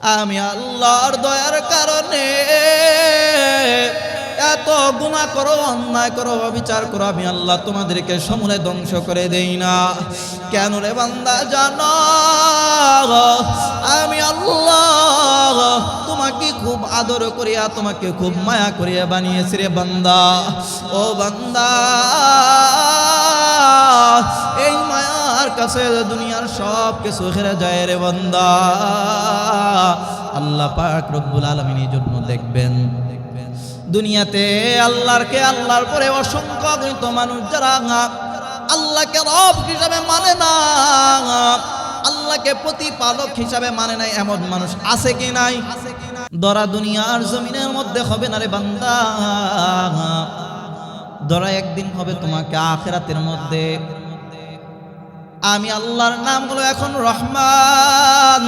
আমি আল্লাহর দয়ার কারণে এত গুনাহ করো, অন্যায় করো, বিচার করো, আমি আল্লাহ তোমাদেরকে সমূলে ধ্বংস করে দেই না। কেন রে বান্দা জানো, আমি আল্লাহ তোমাকে খুব আদর করিয়া, তোমাকে খুব মায়া করিয়া বানিয়েছি রে বান্দা। ও বান্দা, এই মায়ার কাছে দুনিয়ার সব কিছু হেরে যায় রে বান্দা। আল্লাহ পাক রব্বুল আলামিন এই জন্য দেখবেন দুনিয়াতে আল্লাহর পরে অসংখ্য অগণিত মানুষ যারা আল্লাহকে রব হিসাবে মানে না, আল্লাহকে প্রতিপালক হিসাবে মানে নাই, এমন মানুষ আছে কি নাই? দরা দুনিয়ার জমিনের মধ্যে হবে না রে বান্দা, দরা একদিন হবে তোমাকে আখিরাতের মধ্যে। আমি আল্লাহর নাম হলো এখন রহমান,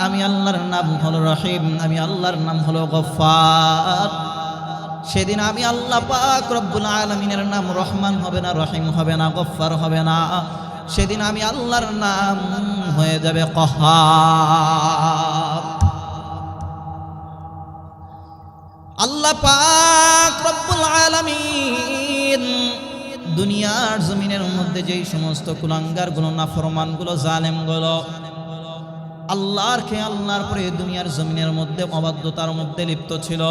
আমি আল্লাহর নাম হলো রহিম, আমি আল্লাহর নাম হলো গফফার। সেদিন আমি আল্লাহ পাক রব্বুল আলামিনের নাম রহমান হবে না, রহিম হবে না, গফফার হবে না, সেদিন আমি আল্লাহর নাম হয়ে যাবে কহার। আল্লাহ পাক রব্বুল আলামিন দুনিয়ার জমিনের মধ্যে যেই সমস্ত কুলাঙ্গারগুলো, নাফরমানগুলো, জালেমগুলো আল্লাহর পরে দুনিয়ার জমিনের মধ্যে অবাধ্যতার মধ্যে লিপ্ত ছিল,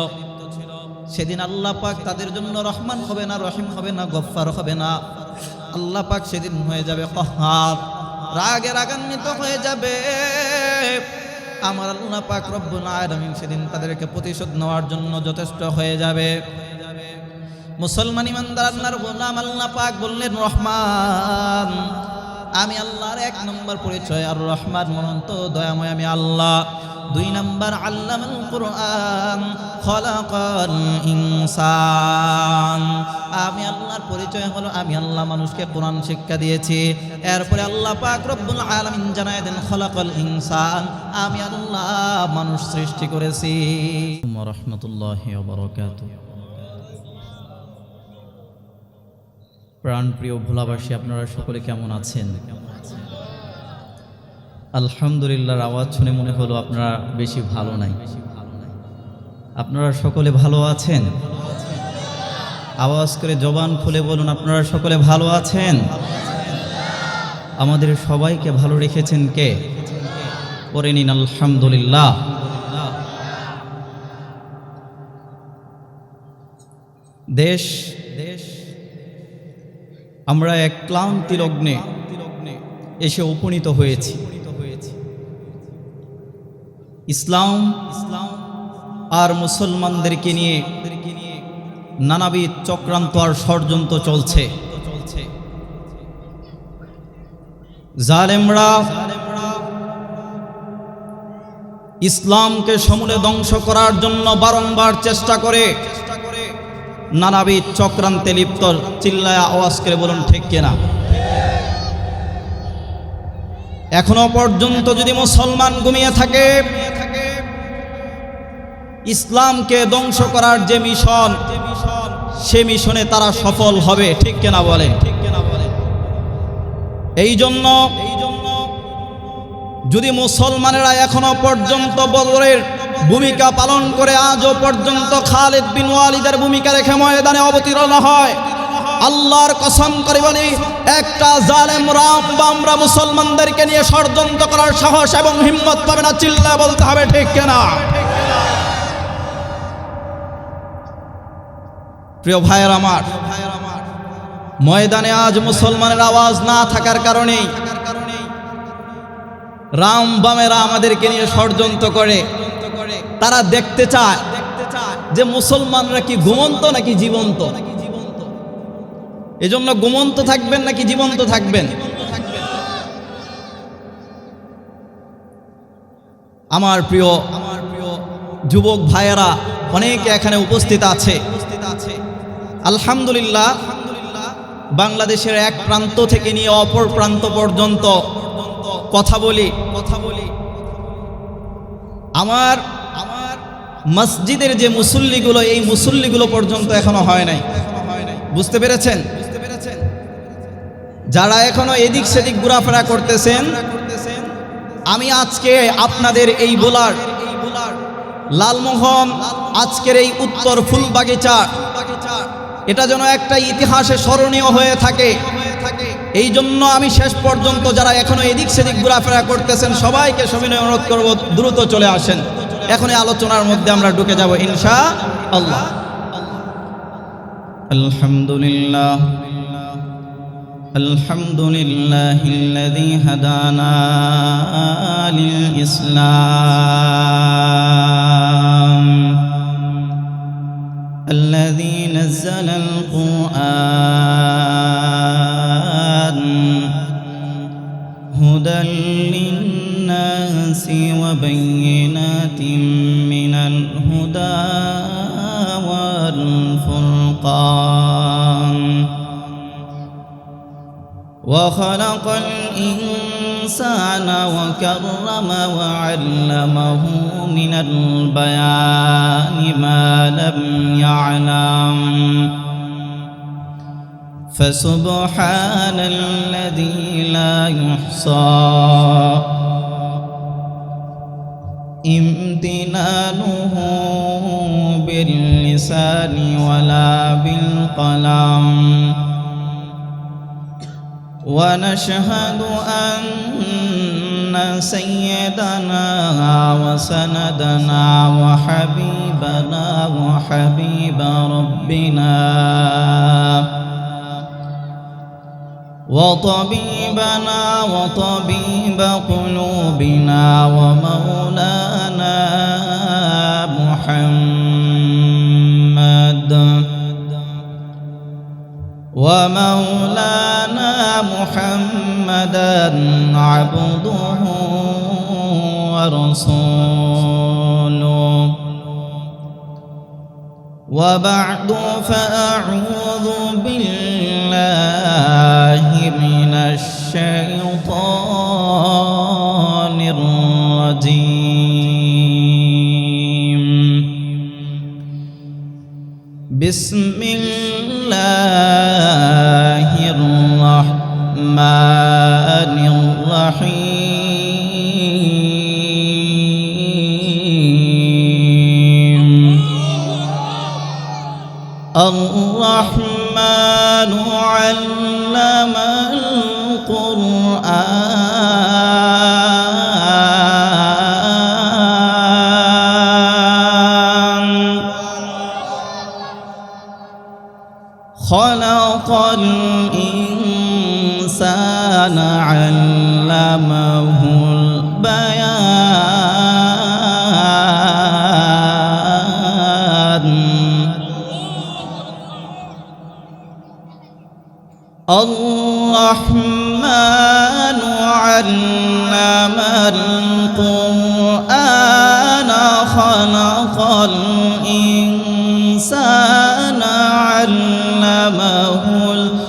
সেদিন আল্লাহ পাক তাদের জন্য রহমান হবে না, রহিম হবে না, গফফার হবে না, আল্লাহ পাক সেদিন হয়ে যাবে কহার, রাগে রাগান্বিত হয়ে যাবে। আমার আল্লাহ পাক রব্বুল আলামিন সেদিন তাদেরকে প্রতিশোধ নেওয়ার জন্য যথেষ্ট হয়ে যাবে। মুসলমান ইমানদার আল্লাহর গোলাম, আল্লাহ পাক বললেন রহমান, আমি আল্লাহর এক নম্বর পরিচয় আর রহমান, অনন্ত দয়াময় আমি আল্লাহ। দুই নম্বর আল্লামাল কুরআন খলাকাল ইনসান, আমি আল্লাহর পরিচয় হলো আমি আল্লাহ মানুষকে কোরআন শিক্ষা দিয়েছি। এরপরে আল্লাহ পাক রব্বুল আলামিন জানায় দেন খলাকাল ইনসান, আমি আল্লাহ মানুষ সৃষ্টি করেছি। ওয়া রাহমাতুল্লাহি ওয়া বারাকাতুহু। প্রাণপ্রিয় ভোলাবাসী, আপনারা সকলে কেমন আছেন? আলহামদুলিল্লাহর আওয়াজ শুনে মনে হলো আপনারা বেশি ভালো নাই। আপনারা সকলে ভালো আছেন? আওয়াজ করে জবান খুলে বলুন, আপনারা সকলে ভালো আছেন? আমাদের সবাইকে ভালো রেখেছেন কে? পড়ে নিন আলহামদুলিল্লাহ। দেশ আমরা এক ক্লান্তি লগ্নে এসে উপনীত হয়েছি। ইসলাম আর মুসলমানদেরকে নিয়ে নানাবিধ চক্রান্ত আর ষড়যন্ত্র চলছে। জালেমরা ইসলামকে সমূলে ধ্বংস করার জন্য বারংবার চেষ্টা করে, নানাবিধ চক্রান্তে লিপ্ত। চিল্লায় আওয়াজ করে বলুন ঠিক কিনা? এখনো পর্যন্ত যদি মুসলমান ঘুমিয়ে থাকে, ইসলামকে ধ্বংস করার যে মিশন, সে মিশনে তারা সফল হবে। ঠিক কিনা বলেন? এই জন্য যদি মুসলমানেরা এখনো পর্যন্ত বদরের ভূমিকা পালন করে, আজও পর্যন্ত খালিদ বিন ওয়ালিদের ভূমিকা রেখে ময়দানে অবতীর্ণ হয়, আল্লাহর কসম করে বলি, একটা জালেম রামবামরা মুসলমানদেরকে নিয়ে ষড়যন্ত্র করার সাহস এবং হিম্মত পাবে না। চিল্লায় বলতে হবে ঠিক কিনা? প্রিয় ভাইয়ের আমার, ময়দানে আজ মুসলমানের আওয়াজ না থাকার কারণে রামবামেরা আমাদেরকে নিয়ে ষড়যন্ত্র করে। তারা দেখতে চায় যে মুসলমানরা কি ঘুমন্ত নাকি জীবন্ত। এজন্য ঘুমন্ত থাকবেন নাকি জীবন্ত থাকবেন? আমার প্রিয় যুবক ভাইয়েরা অনেকে এখানে উপস্থিত আছে। আলহামদুলিল্লাহ, বাংলাদেশের এক প্রান্ত থেকে নিয়ে অপর প্রান্ত পর্যন্ত কথা বলি। আমার মসজিদের যে মুসল্লিগুলো, এই মুসল্লিগুলো পর্যন্ত এখনো হয় নাই। বুঝতে পেরেছেন? যারা এখনো এদিক সেদিক ঘোরাফেরা করতেছেন, আমি আজকে আপনাদের এই বোলার লালমোহন আজকের এই উত্তর ফুলবাগিচা এটা যেন একটা ইতিহাসে স্মরণীয় হয়ে থাকে, এই জন্য আমি শেষ পর্যন্ত যারা এখনো এদিক সেদিক ঘোরাফেরা করতেছেন সবাইকে সবিনয় অনুরোধ করব, দ্রুত চলে আসেন। এখন এই আলোচনার মধ্যে আমরা ঢুকে যাব ইনশাআল্লাহ। আলহামদুলিল্লাহ আলহামদুলিল্লাহিল্লাযী হাদানা লিল ইসলাম الذي نزل القرآن هدى للناس وبينات من الهدى والفرقان وخلق الإنسان وكرم وعلمه من البيان ما لم يعلم فسبحان الذي لا يحصى امتنانه باللسان ولا بالقلم ونشهد أن سيدنا وسندنا وحبيبنا وحبيب ربنا وطبيبنا وطبيب قلوبنا ومولانا محمد محمدا عبده ورسوله وبعد فأعوذ بالله من الشيطان الرجيم بسم الله الرحمن الرحيم الرحمن علم القرآن خلق الإنسان علمه البيان الرحمن علم القرآن خلق الإنسان علمه البيان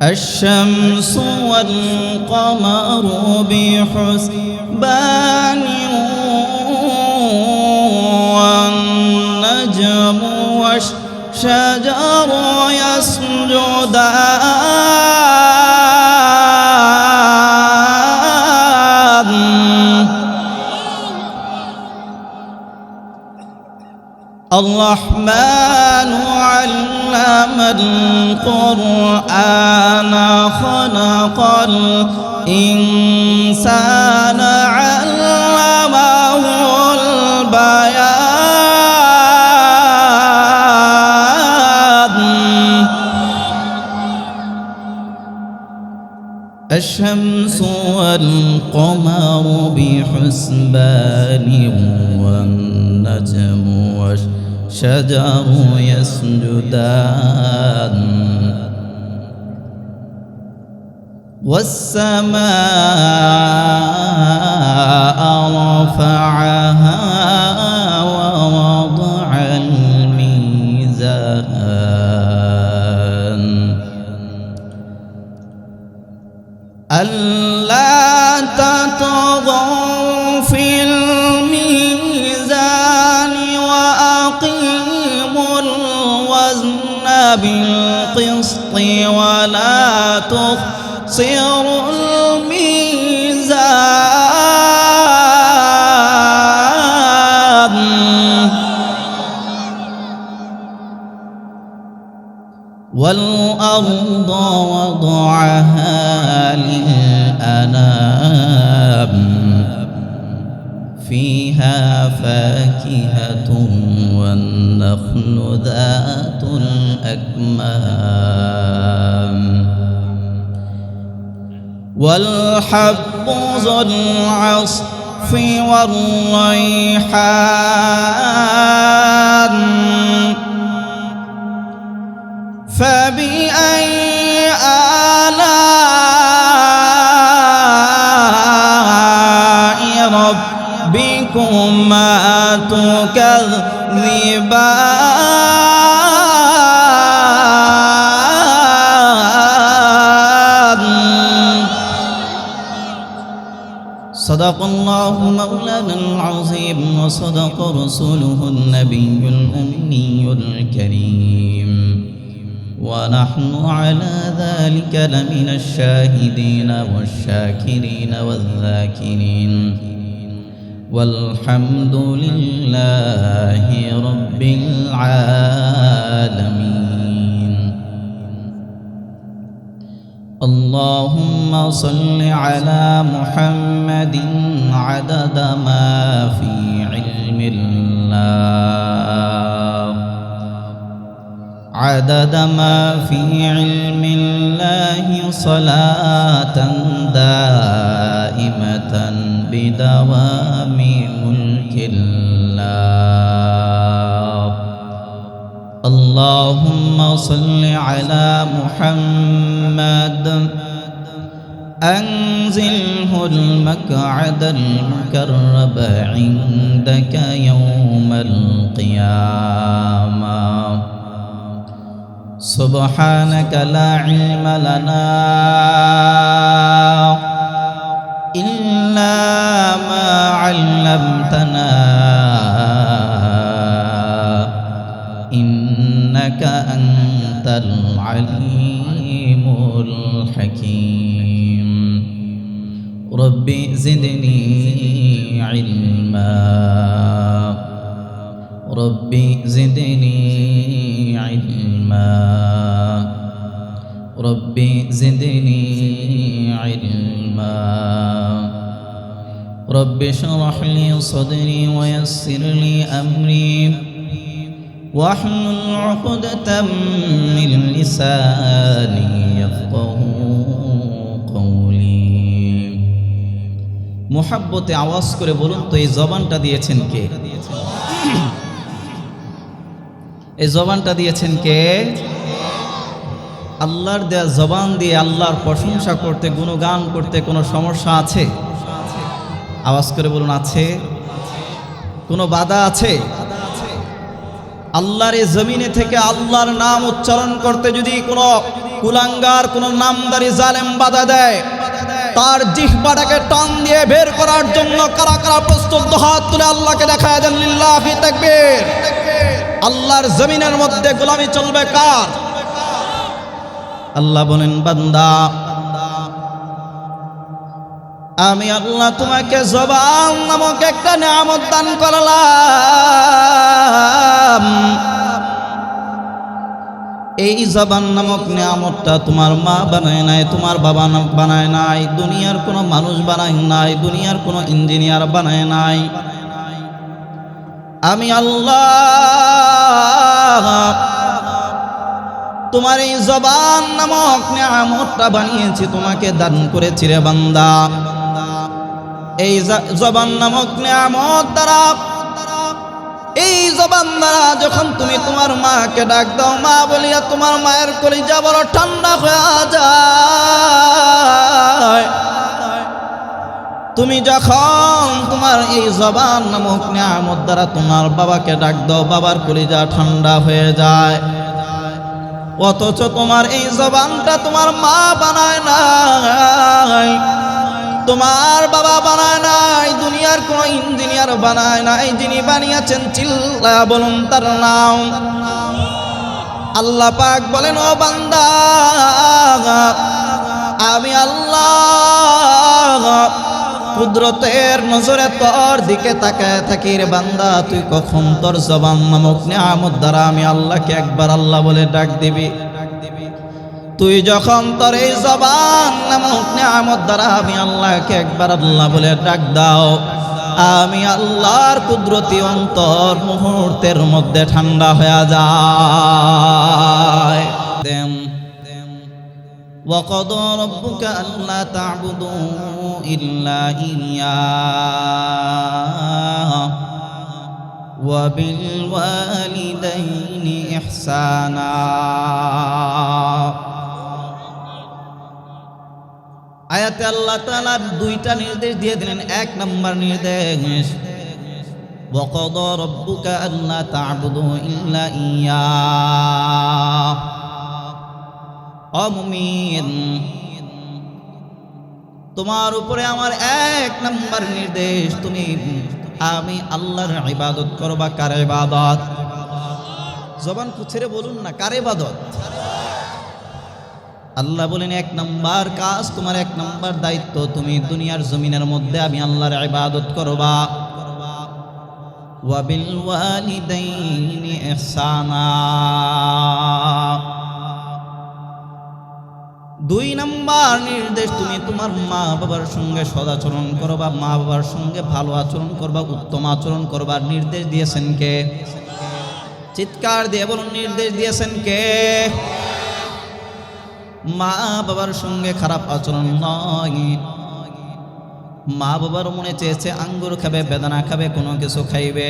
الشمس والقمر بحسبان والنجم والشجر يسجدان الرحمن علم القرآن خلق الإنسان علمه البيان الشمس والقمر بحسبان والنجم والشجر يسجدان والسماء رفعها ووضع الميزان ألا تطغوا في الميزان الوزن بالقسط ولا تخسروا الميزان والأرض وضعها للأنام فيها فاكهة والنخل ذات الأكمام والحب ذو العصف والريحان فبأي آلاء ربكما تكذبان صدق الله مولانا العظيم وصدق رسوله النبي الأمي الكريم ونحن على ذلك لمن الشاهدين والشاكرين والذاكرين والحمد لله رب العالمين اللهم صل على محمد عدد ما في علم الله عدد ما في علم الله صلاة دائمة بدوام ملك الله اللهم صل على محمد أنزله المقعد المقرب عندك يوم القيامة سبحانك لا علم لنا إلا ما علمتنا إنك أنت العليم الحكيم ربي زدني علما ربي زدني علما ربي زدني علما رب اشرح لي صدري ويسر لي أمري واحلل عقدة من لساني يفقه قولي محبতে আওয়াজ করে বলুন তো এই জবানটা দিয়েছেন কে এই জবানটা দিয়েছেন কে আল্লাহর দেয়া জবান দিয়ে আল্লাহর প্রশংসা করতে গুণগান করতে কোনো সমস্যা আছে আওয়াজ করে বলুন আছে কোনো বাধা আছে আল্লাহর এই জমিনে থেকে আল্লাহর নাম উচ্চারণ করতে যদি কোনো কুলাঙ্গার কোনো নামদারি জালেম বাধা দেয় তার জিহ্বাটাকে টান দিয়ে বের করার জন্য কারা কারা প্রস্তুত হাত তুলে আল্লাহকে দেখায় দেন লিল্লাহি তাকবীর আল্লাহর জমিনের মধ্যে গোলামি চলবে কার আল্লাহ বলেন বান্দা আমি আল্লাহ তোমাকে জবান নামক একটা নিয়ামত দান করলাম এই জবান নামক নিয়ামতটা তোমার মা বানায় নাই তোমার বাবা বানায় নাই দুনিয়ার কোনো মানুষ বানায় নাই দুনিয়ার কোনো ইঞ্জিনিয়ার বানায় নাই আমি আল্লাহ তোমার এই জবান নামক নিয়ামতটা বানিয়েছি তোমাকে দান করেছি রে বান্দা এই জবান নামক নিয়ামত দ্বারা এই জবান দ্বারা যখন তুমি তোমার মাকে ডাক দাও মা বলিয়া তোমার মায়ের কলিজা বড় ঠান্ডা হয়ে যায় তুমি যখন তোমার এই জবান নামক নিয়ামত দ্বারা তোমার বাবাকে ডাক দাও বাবার কলিজা ঠান্ডা হয়ে যায় অথচ তোমার এই জবানটা তোমার মা বানায় নাই তোমার বাবা বানায় নাই দুনিয়ার কোন ইঞ্জিনিয়ার বানায় নাই যিনি বানিয়েছেন চিল্লা বলুন তার নাম আল্লাহ পাক বলেন, ও বান্দা, আমি আল্লাহ কুদরতের নজরে তোর দিকে তাকায় থাকি রে বান্দা, তুই কখন তোর জবান নামক নিয়ামত দ্বারা আমি আল্লাহকে একবার আল্লাহ বলে ডাক দিবি। তুই যখন তোর এই জবান নামক নিয়ামত দ্বারা আমি আল্লাহকে একবার আল্লাহ বলে ডাক দাও, আমি আল্লাহর কুদরতি অন্তর মুহূর্তের মধ্যে ঠান্ডা হয়ে যায়। وَقَضَى رَبُّكَ أَلَّا تَعْبُدُوا إِلَّا إِيَّاهُ وَبِالْوَالِدَيْنِ إِحْسَانًا। আয়াতে আল্লাহ তাআলা দুইটা নির্দেশ দিয়ে দিলেন। এক নম্বর নির্দেশ, وَقَضَى رَبُّكَ أَلَّا تَعْبُدُوا إِلَّا إِيَّاهُ। ও মুমিন, তোমার উপরে আমার এক নম্বর নির্দেশ, তুমি আমি আল্লাহর ইবাদত করবা। কার ইবাদত? জবান খুঁচিয়ে বলুন না, কার ইবাদত? আল্লাহ বলেন এক নম্বর কাজ, তোমার এক নম্বর দায়িত্ব, তুমি দুনিয়ার জমিনের মধ্যে আমি আল্লাহর ইবাদত করবা। ওয়া বিল ওয়ালিদাইনি ইহসানা। দুই নম্বর নির্দেশ, তুমি তোমার মা বাবার সঙ্গে সদাচরণ করবা, মা বাবার সঙ্গে ভালো আচরণ করবা, উত্তম আচরণ করবার নির্দেশ দিয়েছেন কে? চিৎকার দিয়ে বলুন, নির্দেশ দিয়েছেন কে? মা বাবার সঙ্গে খারাপ আচরণ নয়। মা বাবার মনে চেয়েছে আঙ্গুর খাবে, বেদানা খাবে, কোনো কিছু খাইবে।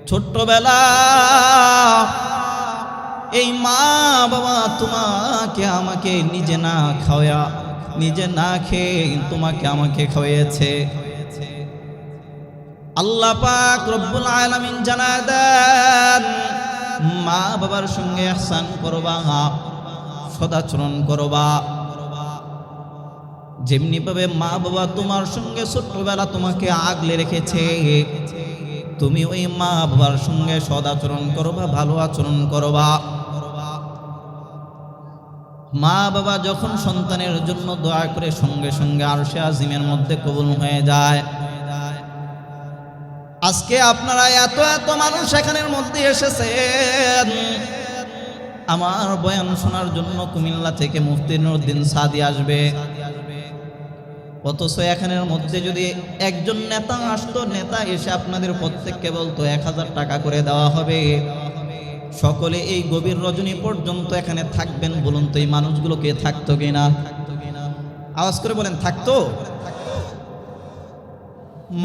ছোট্টবেলা এই মা বাবা তোমাকে আমাকে নিজে না খাওয়া, নিজে না খেয়ে তোমাকে আমাকে খাওয়াইছে। আল্লাহ পাক রব্বুল আলামিন জানায় দেন, মা বাবার সঙ্গে ইহসান করবা, সদাচরণ করবা। যেমনি ভাবে মা বাবা তোমার সঙ্গে ছোট্টবেলা তোমাকে আগলে রেখেছে, তুমি ওই মা বাবার সঙ্গে সদাচরণ করবা, ভালো আচরণ করবা। মা বাবা যখন সন্তানের জন্য দোয়া করে সঙ্গে সঙ্গে আরশে আজিমের মধ্যে কবুল হয়ে যায়। আজকে আপনারা এত এত মানুষ এখানের মধ্যে এসেছেন আমার বয়ান শোনার জন্য। কুমিল্লা থেকে মুফতি নুরউদ্দিন সাদি আসবে, অথচ এখানের মধ্যে যদি একজন নেতা আসতো, নেতা এসে আপনাদের প্রত্যেককে বলতো 1000 টাকা করে দেওয়া হবে, সকলে এই গভীর রজনী পর্যন্ত এখানে থাকবেন, বলুন তো এই মানুষগুলোকে থাকতো কিনা? আওয়াজ করে বলেন, থাকতো?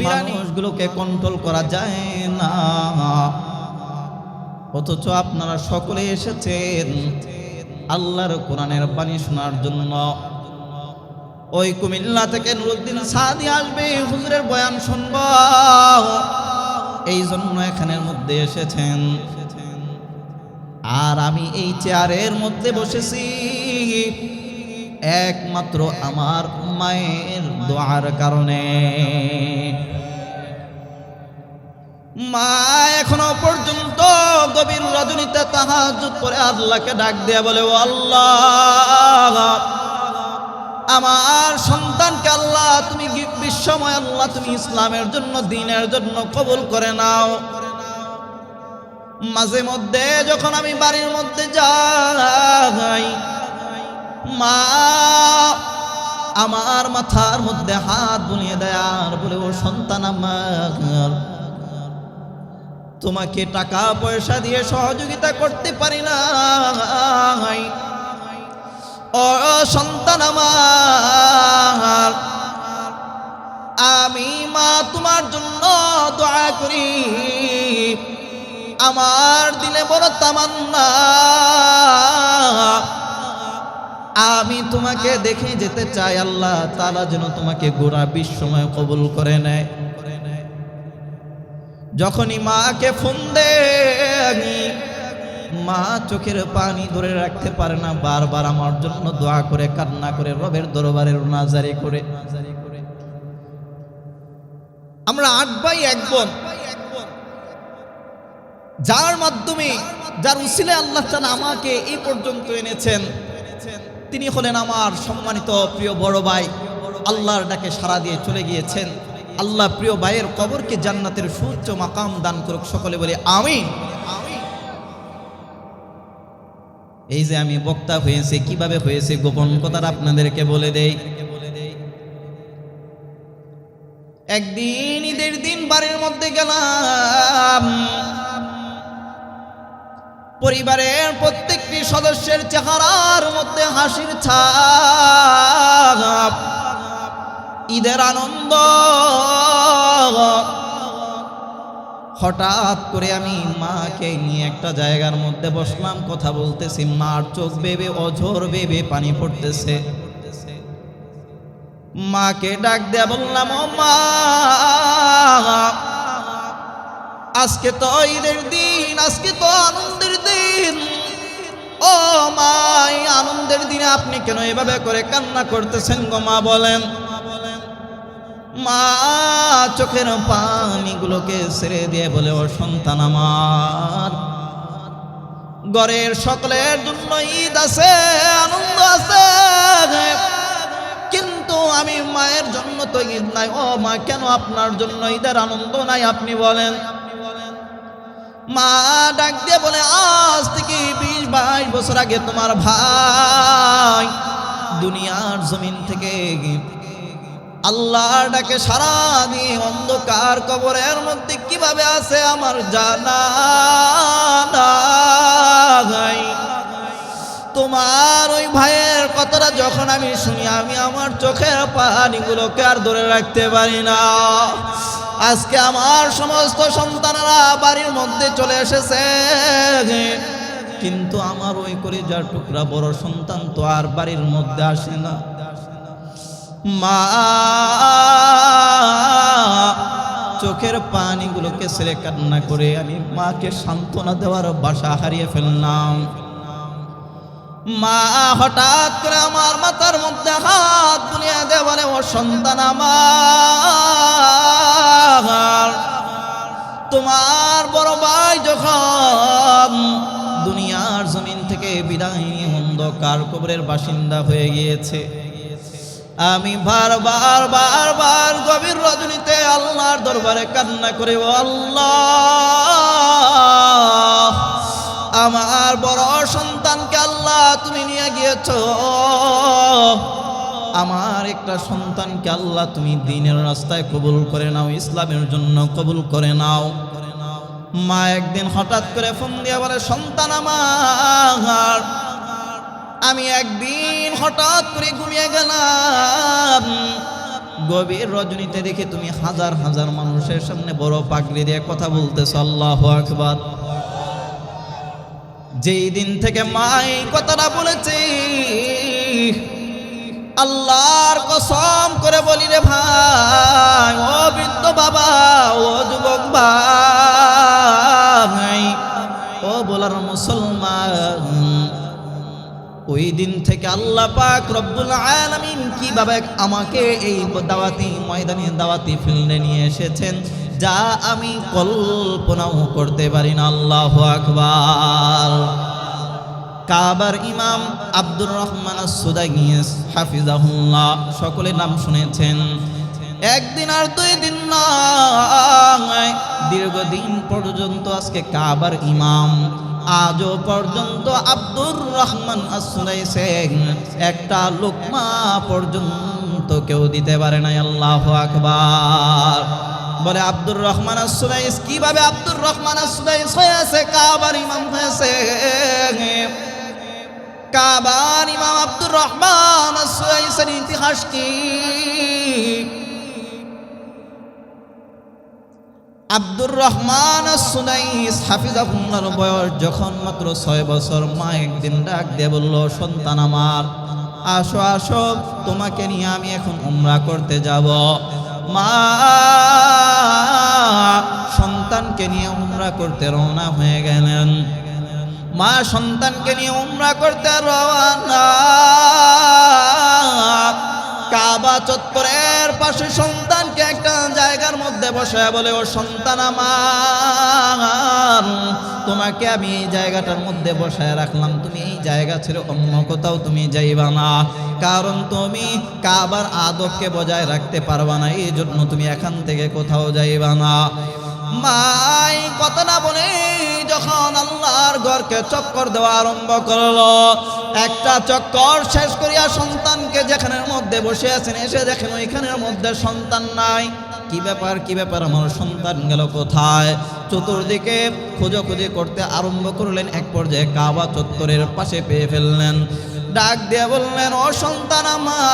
মানুষগুলোকে কন্ট্রোল করা যায় না, অথচ আপনারা সকলে এসেছেন আল্লাহর কোরআনের বাণী শোনার জন্য। ওই কুমিল্লা থেকে নুরউদ্দিন সাদি আসবে, হুজুরের বয়ান শুনব, এই জন্য এখানের মধ্যে এসেছেন। আর আমি এই চেয়ারের মধ্যে বসেছি একমাত্র আমার মায়ের দোয়ার কারণে। মা এখনো পর্যন্ত গভীর রজনীতে তাহাজ্জুদ করে আল্লাহকে ডাক দিয়ে বলে, ও আল্লাহ, আমার সন্তানকে আল্লাহ তুমি বিশ্বময় আল্লাহ তুমি ইসলামের জন্য, দ্বীনের জন্য কবুল করে নাও। মাঝে মধ্যে যখন আমি বাড়ির মধ্যে যাই, মা আমার মাথার মধ্যে হাত বুলিয়ে দেয় আর বলে, ও সন্তান আমার, তোমাকে টাকা পয়সা দিয়ে সহযোগিতা করতে পারি না, ও সন্তান আমার, আমি মা তোমার জন্য দোয়া করি, আমার দিলে বড় তামান্না আমি তোমাকে দেখে যেতে চাই, আল্লাহ তাআলা যেন তোমাকে গোটা বিশ্বময় কবুল করে নেয়। যখনই মাকে ফোন দেয়, মা চোখের পানি ধরে রাখতে পারে না, বারবার আমার জন্য দোয়া করে, কান্না করে, রবের দরবারে রোনাজারি করে। আমরা 8 ভাই 1 বোন, যার মাধ্যমে যার উসিলায় আল্লাহ তাআলা আমাকে এই পর্যন্ত এনেছেন, তিনি হলেন আমার সম্মানিত প্রিয় বড় ভাই। আল্লাহর ডাকে সাড়া দিয়ে চলে গিয়েছেন। আল্লাহ প্রিয় ভাইয়ের কবরকে জান্নাতের সুউচ্চ মাকাম দান করুক, সকলে বলে আমিন। এই যে আমি বক্তা হয়েছে, কিভাবে হয়েছে গোপন কথাটা আপনাদেরকে বলে দেই। একদিন ঈদের দিন বাড়ির মধ্যে গেলাম, পরিবারের প্রত্যেকটি সদস্যের চেহারার মধ্যে হাসির ছাপ, ঈদের আনন্দ। হঠাৎ করে আমি মাকে নিয়ে একটা জায়গার মধ্যে বসলাম, কথা বলতেছি। মার চোখ বেবে অঝোর বেবে পানি পড়তেছে। মাকে ডাক দেয়া বললাম, ও মা, আজকে তো ঈদের দিন, আজকে তো আনন্দের দিন। ও মা, এই আনন্দের দিনে আপনি কেন এভাবে করে কান্না করতেছেন গো মা, বলেন। মা চোখের পানিগুলোকে ছেড়ে দিয়ে বলে, ও সন্তান আমার, ঘরের সকলের জন্য ঈদ আছে, আনন্দ আছে, কিন্তু আমি মায়ের জন্য তো ঈদ নাই। ও মা, কেন আপনার জন্য ঈদের আনন্দ নাই আপনি বলেন। মা ডাক দিয়ে বলে, আজ থেকে 20-22 বছর আগে তোমার ভাই দুনিয়ার জমিন থেকে আল্লাহর ডাকে সাড়া দিয়ে অন্ধকার কবরের মধ্যে কিভাবে আছে আমার জানা নাই। তোমার ওই ভাইয়ের কথাটা যখন আমি শুনি, আমি আমার চোখের পানিগুলোকে আর ধরে রাখতে পারি না। আজকে আমার সমস্ত সন্তানরা বাড়ির মধ্যে চলে এসেছে, কিন্তু আমার ওই কলিজার টুকরা বড় সন্তান তো আর বাড়ির মধ্যে আসে না। মা চোখের পানিগুলোকে ছেড়ে কান্না করে আমি মাকে সান্ত্বনা দেওয়ার ভাষা হারিয়ে ফেললাম। মা হঠাৎ করে আমার মাথার মধ্যে হাত বুলিয়ে দিয়ে বলে, ও সন্তান আমার, তোমার বড় ভাই যখন দুনিয়ার জমিন থেকে বিদায় নিয়ে অন্ধকার কবরের বাসিন্দা হয়ে গিয়েছে, আমি বারবার গভীর রজনীতে আল্লাহর দরবারে কান্না করে, ও আল্লাহ, আমার বড় সন্তানকে আল্লাহ তুমি নিয়ে গিয়েছো, আমার একটা সন্তানকে আল্লাহ তুমি দ্বীনের রাস্তায় কবুল করে নাও, ইসলামের জন্য কবুল করে নাও। মা একদিন হঠাৎ করে ফোন দিয়ে বলে, সন্তান আমার, আমি একদিন হঠাৎ করে ঘুমিয়ে গেলাম, গভীর রজনীতে দেখে তুমি হাজার হাজার মানুষের সামনে বড় পাগড়ি দিয়ে কথা বলতেছ, আল্লাহু আকবার। যেই দিন থেকে মা এই কথাটা বলেছে, আল্লাহর কসম করে বলি রে ভাই, ও বৃদ্ধ বাবা, ও যুবক ভাই, ও বলার মুসলমান, ওই দিন থেকে আল্লাহ পাক রব্বুল আলামিন কিভাবে আমাকে এই দাওয়াতি ময়দানে দাওয়াতি ফিল্ডে নিয়ে এসেছেন, যা আমি কল্পনাও করতে পারি না। আল্লাহু আকবার। কাবার ইমাম আব্দুর রহমান আস-সুদাইস হাফিজাহুল্লাহ, সকলে নাম শুনেছেন। একদিন আর 2 দিন নয়, দীর্ঘদিন পর্যন্ত আজকে কাবার ইমাম, আজও পর্যন্ত আব্দুর রহমান আস-সুদাইস একটা লোকমা পর্যন্ত কেউ দিতে পারে নাই। আল্লাহু আকবার। বলে, আব্দুর রহমান আস-সুদাইস কিভাবে আব্দুর রহমান আস-সুদাইস হয়েছে, কাবার ইমাম হয়েছে? কাবার ইমাম আব্দুর রহমান আস-সুদাইসের ইতিহাস কি? আব্দুর রহমান আস-সুদাইস হাফিজাহুল্লাহর বয়স যখন মাত্র 6 বছর, মা একদিন ডাক দিয়ে বলল, সন্তান আমার, আসো আসো, তোমাকে নিয়ে আমি এখন উমরা করতে যাব। মা সন্তানকে নিয়ে উমরা করতে রওনা হয়ে গেলেন। মা সন্তানকে নিয়ে উমরা করতে রওনা। কাবা চত্বরের পাশে সন্তানকে একটা জায়গার মধ্যে মধ্যে বসে বলে, ও সন্তান আমার, তোমাকে আমি এই জায়গাটার মধ্যে বসায় রাখলাম, তুমি এই জায়গা ছেড়ে অন্য কোথাও তুমি যাইবা না, কারণ তুমি কাবার আদবকে বজায় রাখতে পারবা না, এই জন্য তুমি এখান থেকে কোথাও যাইবা না। মাই কথাটা বলে যখন আল্লাহর ঘরকে চক্কর দেওয়া আরম্ভ করলো, একটা চক্কর শেষ করিয়া সন্তানকে যেখানের মধ্যে বসে আছেন এসে দেখেন ওইখানের মধ্যে সন্তান নাই। কি ব্যাপার, কি ব্যাপার, আমার সন্তান গেল কোথায়? চতুর্দিকে খোঁজাখুঁজি করতে আরম্ভ করলেন। এক পর্যায়ে কাবা চত্বরের পাশে পেয়ে ফেললেন। ডাক দিয়ে বললেন, ও সন্তান আমার,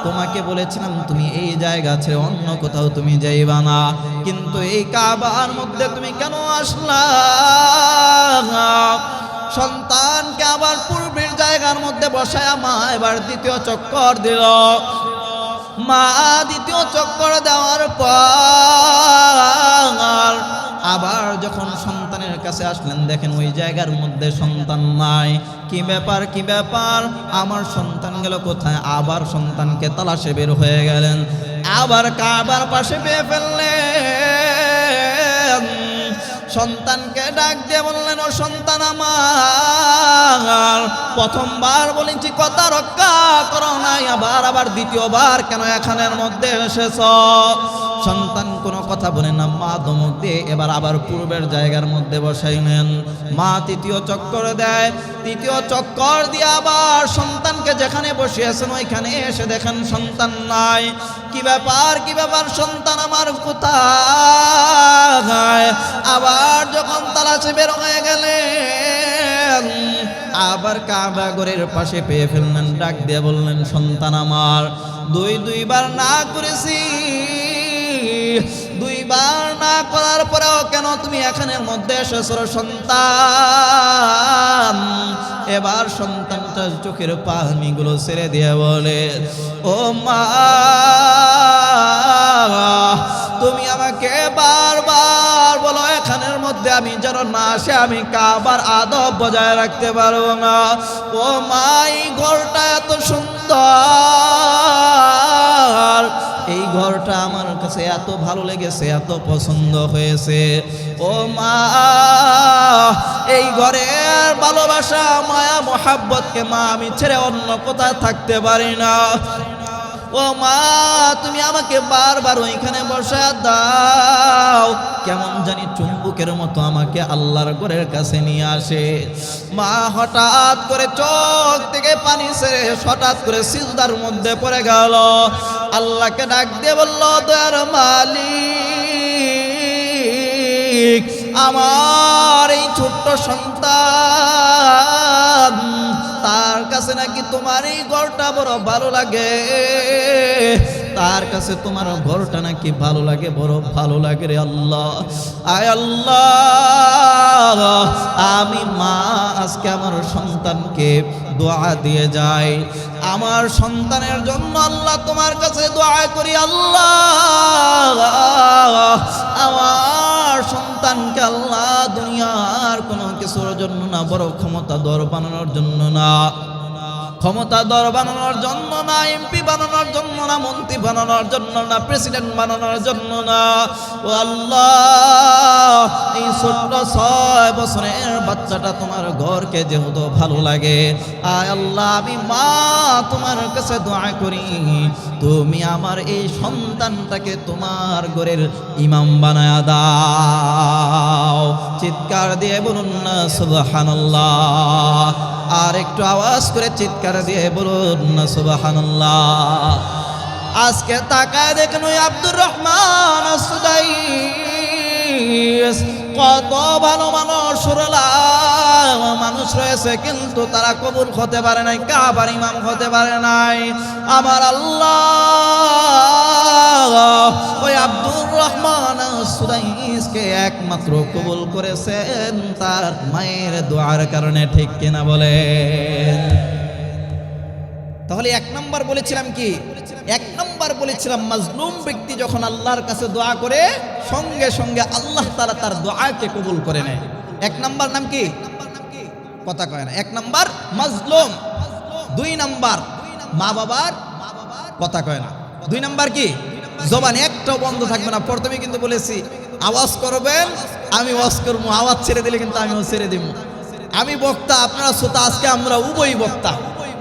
তোমাকে বলেছিলাম তুমি এই জায়গা ছেড়ে অন্য কোথাও তুমি যাইবা না, কিন্তু এই কাবার মধ্যে তুমি কেন আসলা? সন্তানকে আবার পূর্বের জায়গার মধ্যে বসায় মা এবার দ্বিতীয় চক্কর দিল। মা দ্বিতীয় চক্কর দেওয়ার পর আবার যখন সন্তানের কাছে আসলেন দেখেন ওই জায়গার মধ্যে সন্তান নাই। কি ব্যাপার, কি ব্যাপার, আমার সন্তান গেল কোথায়? আবার সন্তানকে তালাশে বের হয়ে গেলেন, আবার কাবার পাশে পেয়ে ফেললেন। সন্তানকে ডাক দিয়ে বললেন, ও সন্তান আমার, প্রথমবার বলেছি কথা রক্ষা করো নাই, আবার দ্বিতীয়বার কেন এখানের মধ্যে এসেছ? সন্তান কোনো কথা বলে না, মা ধমক দিয়ে এবার আবার পূর্বের জায়গার মধ্যে বসাইলেন। মা তৃতীয় চক্কর দেয়, তৃতীয় চক্কর দিয়ে আবার সন্তানকে যেখানে বসিয়েছেন ওইখানে এসে দেখেন সন্তান নাই। কি ব্যাপার, কি ব্যাপার, সন্তান আমার কোথায়? আবার যখন তালাশে বের হয়ে গেলেন আবার কাবা ঘরের পাশে পেয়ে ফেললেন। ডাক দিয়ে বললেন, সন্তান আমার, দুইবার না করেছি, দুইবার না করার পরেও কেন তুমি এখানের মধ্যে এসেছো সন্তান? এবার সন্তানটা চোখের পানিগুলো ছেড়ে দিয়ে বলে, ও মা, তুমি আমাকে বারবার বলো এখানের মধ্যে আমি যেন না আসে, আমি কাবার আদব বজায় রাখতে পারবো না। ও মা, এই ঘরটা এত সুন্দর, এই ঘরটা আমার কাছে এত ভালো লেগেছে, এত পছন্দ হয়েছে। ও মা, এই ঘরের ভালোবাসা, মায়া, মোহাব্বতকে মা আমি ছেড়ে অন্য কোথাও থাকতে পারি না। ও মা, তুমি আমাকে বারবার ওইখানে বসায় দাও, কেমন জানি চুম্বকের মতো আমাকে আল্লাহর ঘরের কাছে নিয়ে আসে। মা হঠাৎ করে চোখ থেকে পানি ছেড়ে হঠাৎ করে সিজদার মধ্যে পড়ে গেল। আল্লাহকে ডাক দিয়ে বলল, দয়ার মালিক, আমার এই ছোট্ট সন্তান, তার কাছে নাকি তোমার এই ঘরটা বড় ভালো লাগে, তার কাছে তোমার ঘরটা নাকি ভালো লাগে, বড় ভালো লাগে রে আল্লাহ। আয় আল্লাহ, আমি মা আজকে আমার সন্তানকে দোয়া দিয়ে যাই, আমার সন্তানের জন্য আল্লাহ তোমার কাছে দোয়া করি। আল্লাহ, আমার সন্তানকে আল্লাহ দুনিয়ার কোনো কিছুর জন্য না, বড় ক্ষমতাধর বানানোর জন্য না, ক্ষমতাধর বানানোর জন্য না, এমপি বানানোর জন্য না, মন্ত্রী বানানোর জন্য না, প্রেসিডেন্ট বানানোর জন্য না। ও আল্লাহ, এই ছোট্ট 6 বছরের বাচ্চাটা তোমার ঘরকে যেহেতু ভালো লাগে, আয় আল্লাহ, আমি মা তোমার কাছে দোয়া করি, তুমি আমার এই সন্তানটাকে তোমার ঘরের ইমাম বানায়া দাও। চিৎকার দিয়ে বলুন না সুবহানাল্লাহ। আর একটু আওয়াজ করে চিৎকার দিয়ে বলুন না সুবহানাল্লাহ। আজকে তাকায় দেখুন ওই আব্দুর রহমান সুদাইস, কত ভালো মানুষ মানুষ রয়েছে, কিন্তু তারা কবুল হতে পারে নাই, কাবার ইমাম হতে পারে নাই। আমার আল্লাহ ওই আব্দুর রহমান সুদাইসকে একমাত্র কবুল করেছেন তার মায়ের দোয়ার কারণে, ঠিক কিনা বলেন? তাহলে 1 নম্বর বলেছিলাম কি? 1 নম্বর বলেছিলাম মাজলুম ব্যক্তি যখন আল্লাহর কাছে দোয়া করে সঙ্গে সঙ্গে আল্লাহ তাআলা তার দোয়াকে কবুল করে নেয়। 1 নম্বর নাম কি? কথা কয় না। 1 নম্বর মাজলুম। 2 নম্বর মা বাবার, কথা কয় না। 2 নম্বর কি? জবান একটাও বন্ধ থাকবে না। প্রথমে কিন্তু বলেছি আওয়াজ করবেন, আমি ওয়াজ করবো, আওয়াজ ছেড়ে দিলে কিন্তু আমিও ছেড়ে দিব। আমি বক্তা, আপনারা শ্রোতা, আজকে আমরা উভয় বক্তা,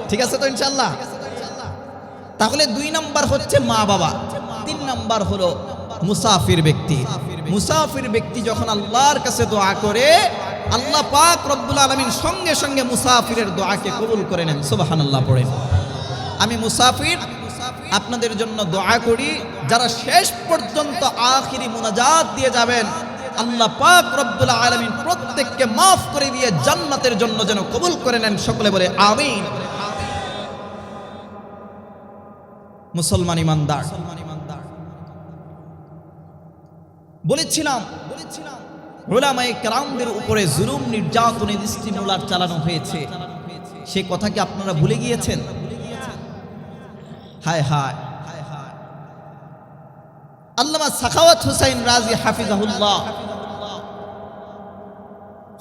ঠিক আছে তো ইনশাল্লাহ? তাহলে 2 নাম্বার হচ্ছে মা বাবা। 3 নাম্বার হলো মুসাফির ব্যক্তি। মুসাফির ব্যক্তি যখন আল্লাহর কাছে দোয়া করে, আল্লাহ পাক রব্বুল আলামিন সঙ্গে সঙ্গে মুসাফিরের দোয়াকে কবুল করে নেন। সুবহানাল্লাহ পড়েন। আমি মুসাফির আপনাদের জন্য দোয়া করি, যারা শেষ পর্যন্ত আখিরি মুনাজাত দিয়ে যাবেন, আল্লাহ পাক রব্বুল আলামিন প্রত্যেককে মাফ করে দিয়ে জান্নাতের জন্য যেন কবুল করে নেন। সকলে বলে আমিন। মুসলমান ইমানদার, বলেছিলাম উলামায়ে কেরামদের উপরে জুলুম, নির্যাতনের স্টিমুলার চালানো হয়েছে। সে কথা কি আপনারা ভুলে গিয়েছেন? হায় হায়। আল্লামা সাখাওয়াত হুসাইন রাজি হাফিজাহুল্লাহ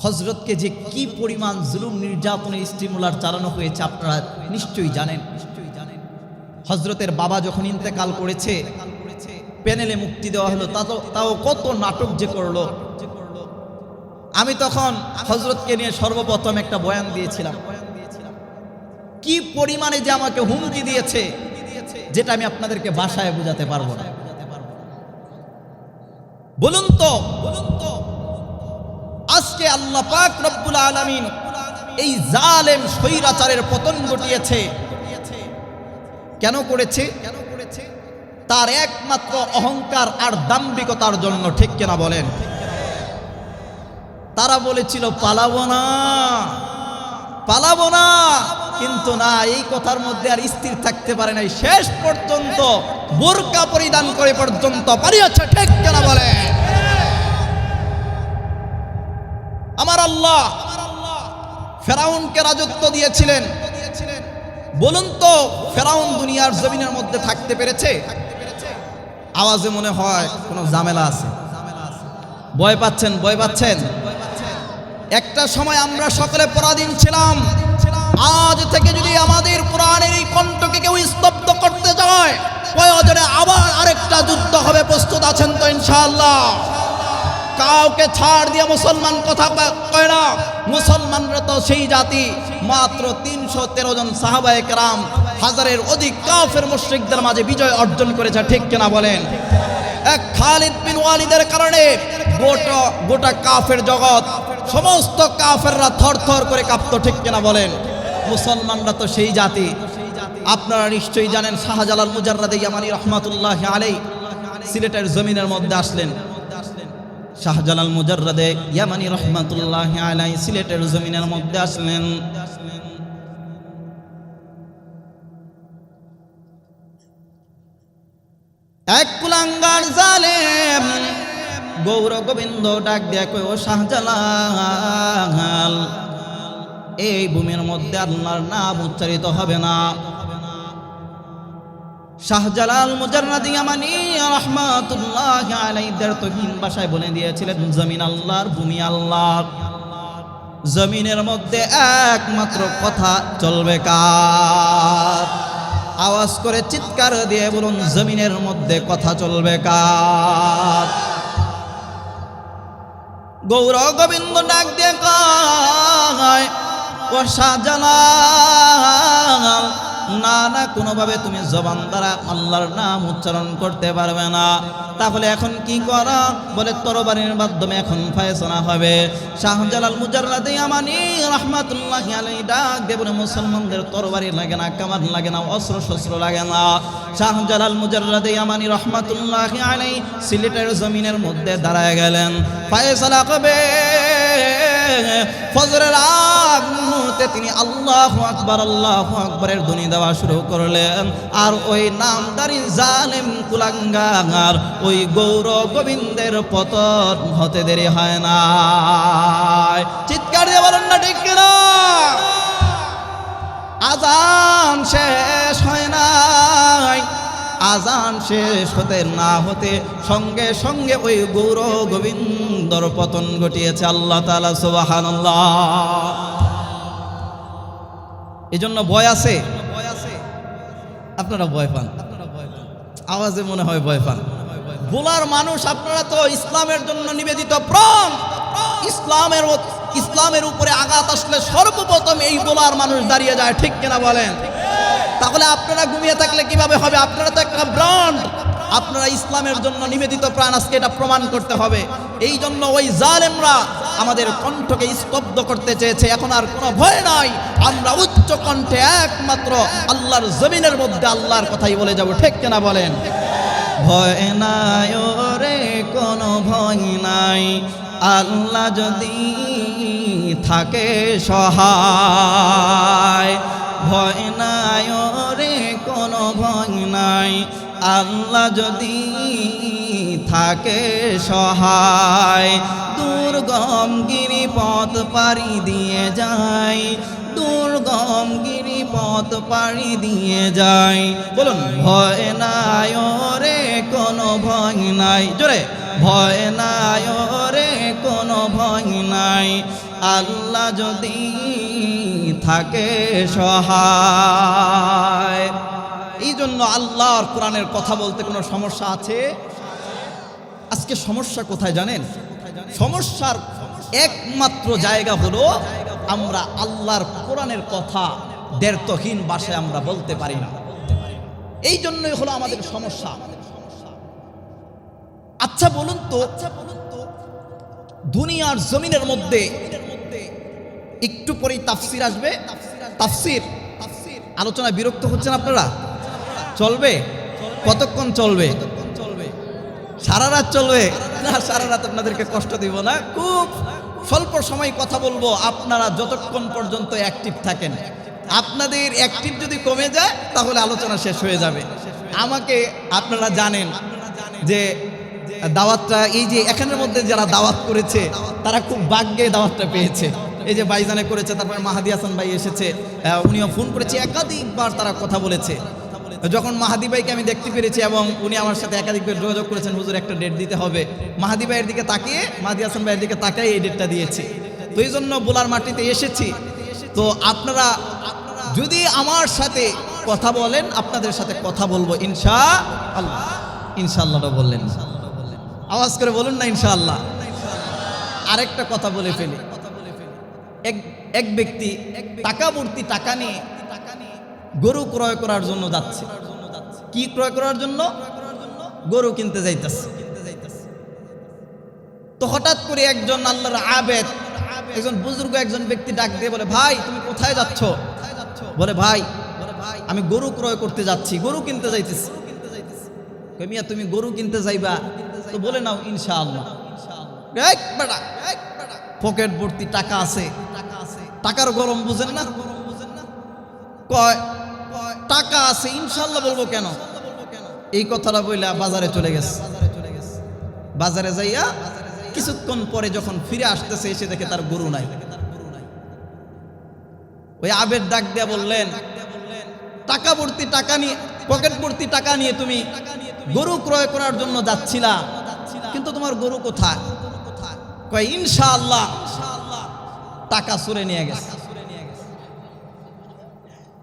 হযরতকে যে কি পরিমাণ জুলুম, নির্যাতনের স্টিমুলার চালানো হয়েছে আপনারা নিশ্চয়ই জানেন। হযরতের বাবা যখন ইন্তেকাল করেছে, প্যানেলে মুক্তি দেওয়া হলো, তাও কত নাটক যে করলো। আমি তখন হযরতকে নিয়ে সর্বপ্রথম একটা বয়ান দিয়েছিলাম। কি পরিমাণে যে আমাকে হুমকি দিয়েছে, যেটা আমি আপনাদেরকে ভাষায় বোঝাতে পারবো না। বলুন তো আজকে আল্লাহ পাক রব্বুল আলামিন এই জালেম স্বৈরাচারের পতন ঘটিয়েছে। কেন করেছে? তার একমাত্র অহংকার আর দাম্ভিকতার জন্য, ঠিক কিনা বলেন? তারা বলেছিল পালাবো না, কিন্তু না, এই কথার মধ্যে আর স্থির থাকতে পারে নাই। শেষ পর্যন্ত বোরকা পরিধান করে পর্যন্ত পালিয়েছে, ঠিক কিনা বলে? আমার আল্লাহ ফেরাউনকে রাজত্ব দিয়েছিলেন। বলুন তো ফেরাউন দুনিয়ার জমিনের মধ্যে থাকতে পেরেছে? আওয়াজে মনে হয় কোনো ঝামেলা আছে। ভয় পাচ্ছেন। একটা সময় আমরা সকলে পরাধীন ছিলাম। আজ থেকে যদি আমাদের কোরআনের এই কণ্ঠকে কেউ স্তব্ধ করতে যায়, প্রয়োজনে আবার আরেকটা যুদ্ধ হবে। প্রস্তুত আছেন তো ইনশাআল্লাহ? কাউকে ছাড় দিয়ে মুসলমান কথা কয় না। মুসলমানরা তো সেই জাতি, মাত্র 313 জন সাহাবায়ে কেরাম হাজারের অধিক কাফের মুশরিকদের মাঝে বিজয় অর্জন করেছে, ঠিক কিনা বলেন? এক খালিদ বিন ওয়ালিদের কারণে গোটা কাফের জগৎ, সমস্ত কাফেররা থরথর করে কাঁপতো, ঠিক কিনা বলেন? মুসলমানরা তো সেই জাতি। আপনারা নিশ্চয়ই জানেন শাহজালাল মুজাররাদে ইয়ামানি রহমাতুল্লাহি আলাইহি সিলেটের জমিনের মধ্যে আসলেন। শাহজালাল মুজাররাদে ইয়ামানি রহমাতুল্লাহি আলাইহি সিলেটের জমিনের মধ্যে আসলেন। এক কুলাঙ্গার জালেম গৌর গোবিন্দ ডাক দেয়া কই, ও শাহজালাল, এই ভূমির মধ্যে আল্লাহর নাম উচ্চারিত হবে না। শাহজালাল মুজাররাদি ইয়ামানি রাহমাতুল্লাহি আলাইহির তহিন ভাষায় বলে দিয়েছিলেন, জমিন আল্লাহর, ভূমি আল্লাহর। জমিনের মধ্যে একমাত্র কথা চলবে কার? আওয়াজ করে চিৎকার দিয়ে বলুন, জমিনের মধ্যে কথা চলবে কার? গৌর গোবিন্দ ডাক দিয়ে কয়, ও শাহজালাল, না না, কোনোভাবে তুমি জবান দ্বারা আল্লাহর নাম উচ্চারণ করতে পারবে না। তাহলে এখন কি করা? বলে তরবারির মাধ্যমে এখন ফয়সালা হবে। শাহজালাল মুজাররাদে ইয়ামানি রাহমাতুল্লাহি আলাইহি ডাক দিয়ে বলে, মুসলমানদের তরবারি লাগে না, কামান লাগে না, অস্ত্র শস্ত্র লাগে না। শাহজালাল মুজাররাদে ইয়ামানি রাহমাতুল্লাহি আলাইহি সিলেটের জমিনের মধ্যে দাঁড়ায় গেলেন। ফয়সালা হবে। ফজরের আগ মুহূর্তে তিনি আল্লাহু আকবার, আল্লাহু আকবারের ধ্বনি দেওয়া শুরু করলেন। আর ওই নামদারি জালেম কুলাঙ্গার ওই গৌর গোবিন্দের পতন হতে দেরি হয় না। চিৎকার দিয়ে বলেন না, ঠিক কিনা? আজান শেষ হয় নাই। আজান শেষ হতে না হতে সঙ্গে সঙ্গে ওই গৌর গোবিন্দর পতন ঘটিয়েছে আল্লাহ তাআলা। সুবহানাল্লাহ। এজন্য ভয় আছে, আপনারা ভয় পান। আওয়াজে মনে হয় ভয় পান। ভোলার মানুষ আপনারা তো ইসলামের জন্য নিবেদিত প্রাণ। ইসলামের উপরে আঘাত আসলে সর্বপ্রথম এই ভোলার মানুষ দাঁড়িয়ে যায়, ঠিক কিনা বলেন? তাহলে আপনারা ঘুমিয়ে থাকলে কিভাবে হবে? আপনারা তো একটা ব্র্যান্ড, আপনারা ইসলামের জন্য নিবেদিত প্রাণ, আজকে এটা প্রমাণ করতে হবে। এই জন্য ওই জালেমরা আমাদের কণ্ঠকে স্তব্ধ করতে চেয়েছে। এখন আর কোনো ভয় নাই, আমরা উচ্চ কণ্ঠে একমাত্র আল্লাহর জমিনের মধ্যে আল্লাহর কথাই বলে যাব, ঠিক কিনা বলেন? ভয় নাই রে, কোনো ভয় নাই, আল্লাহ যদি থাকে সহায়। ভয় নাই রে, কোনো ভয় নাই, আল্লাহ যদি থাকে সহায়। দুর্গম গিরিপথ পাড়ি দিয়ে যায়, দুর্গম গিরিপথ পাড়ি দিয়ে যায়। বলুন, ভয় নাই রে, কোনো ভয় নাই, জোরে, ভয় নাই রে, কোনো ভয় নাই, আল্লাহ যদি থাকে সহায়। এই জন্য আল্লাহর কোরআনের কথা বলতে কোনো সমস্যা আছে? আজকে সমস্যা কোথায় জানেন? সমস্যার একমাত্র জায়গা হলো আমরা আল্লাহর কোরআনের কথা দ্ব্যর্থহীন ভাষায় আমরা বলতে পারি না। এই জন্যই হলো আমাদের সমস্যা। আচ্ছা বলুন তো, দুনিয়ার জমিনের মধ্যে একটু পরেই তাফসির আসবে। তাফসির আলোচনা বিরক্ত হচ্ছেন আপনারা? চলবে? কতক্ষণ চলবে? সারা রাত চলবে? না, সারা রাত আপনাদেরকে কষ্ট দিব না, খুব স্বল্প সময় কথা বলবো। আপনারা যতক্ষণ পর্যন্ত অ্যাক্টিভ থাকেন, আপনাদের অ্যাক্টিভ যদি কমে যায় তাহলে আলোচনা শেষ হয়ে যাবে। আমাকে আপনারা জানেন যে দাওয়াতটা, এই যে এখানের মধ্যে যারা দাওয়াত করেছে তারা খুব ভাগ্যে দাওয়াতটা পেয়েছে। এই যে ভাইজানে করেছে, তারপরে মাহাদি হাসান ভাই এসেছে, উনিও ফোন করেছে, একাধিকবার তারা কথা বলেছে। যখন মাহাদি ভাইকে আমি দেখতে পেরেছি এবং উনি আমার সাথে একাধিকবার যোগাযোগ করেছেন, হুজুর একটা ডেট দিতে হবে, মাহাদি ভাইয়ের দিকে তাকিয়ে, মাহাদি হাসান ভাইয়ের দিকে তাকিয়ে এই ডেটটা দিয়েছি। তো এই জন্য বোলার মাটিতে এসেছি। তো আপনারা যদি আমার সাথে কথা বলেন, আপনাদের সাথে কথা বলবো ইনশাআল্লাহ। ইনশাআল্লাহটা বললেন, আওয়াজ করে বলুন না ইনশাআল্লাহ। আরেকটা কথা বলে ফেলি। এক ব্যক্তি টাকা ভর্তি টাকা নিয়ে গরু ক্রয় করার জন্য যাচ্ছে। কি ক্রয় করার জন্য? গরু কিনতে যাইতেছে। তো হঠাৎ করে একজন আল্লাহর আবেদ, একজন বুজুর্গ একজন ব্যক্তি ডাক দিয়ে বলে, ভাই তুমি কোথায় যাচ্ছ? বলে, ভাই আমি গরু ক্রয় করতে যাচ্ছি, গরু কিনতে যাইতেছি। মিয়া তুমি গরু কিনতে যাইবা? তো বলে নাও ইনশাআল্লাহ। পকেট ভর্তি টাকা আছে, টাকার গরম বুঝেন না? কয় টাকা আছে, ইনশাআল্লাহ বলবো কেন? এই কথাটা বইলা বাজারে চলে গেছে। বাজারে যাইয়া কিছুক্ষণ পরে যখন ফিরে আসতেছে, এসে দেখে তার গরু নাই। ওই আবেদ ডাক দিয়া বললেন, টাকা ভর্তি টাকা নিয়ে, পকেট ভর্তি টাকা নিয়ে তুমি গরু ক্রয় করার জন্য যাচ্ছিলা, কিন্তু তোমার গরু কোথায়? কয় ইনশাআল্লাহ টাকা চুরে নিয়ে গেছে।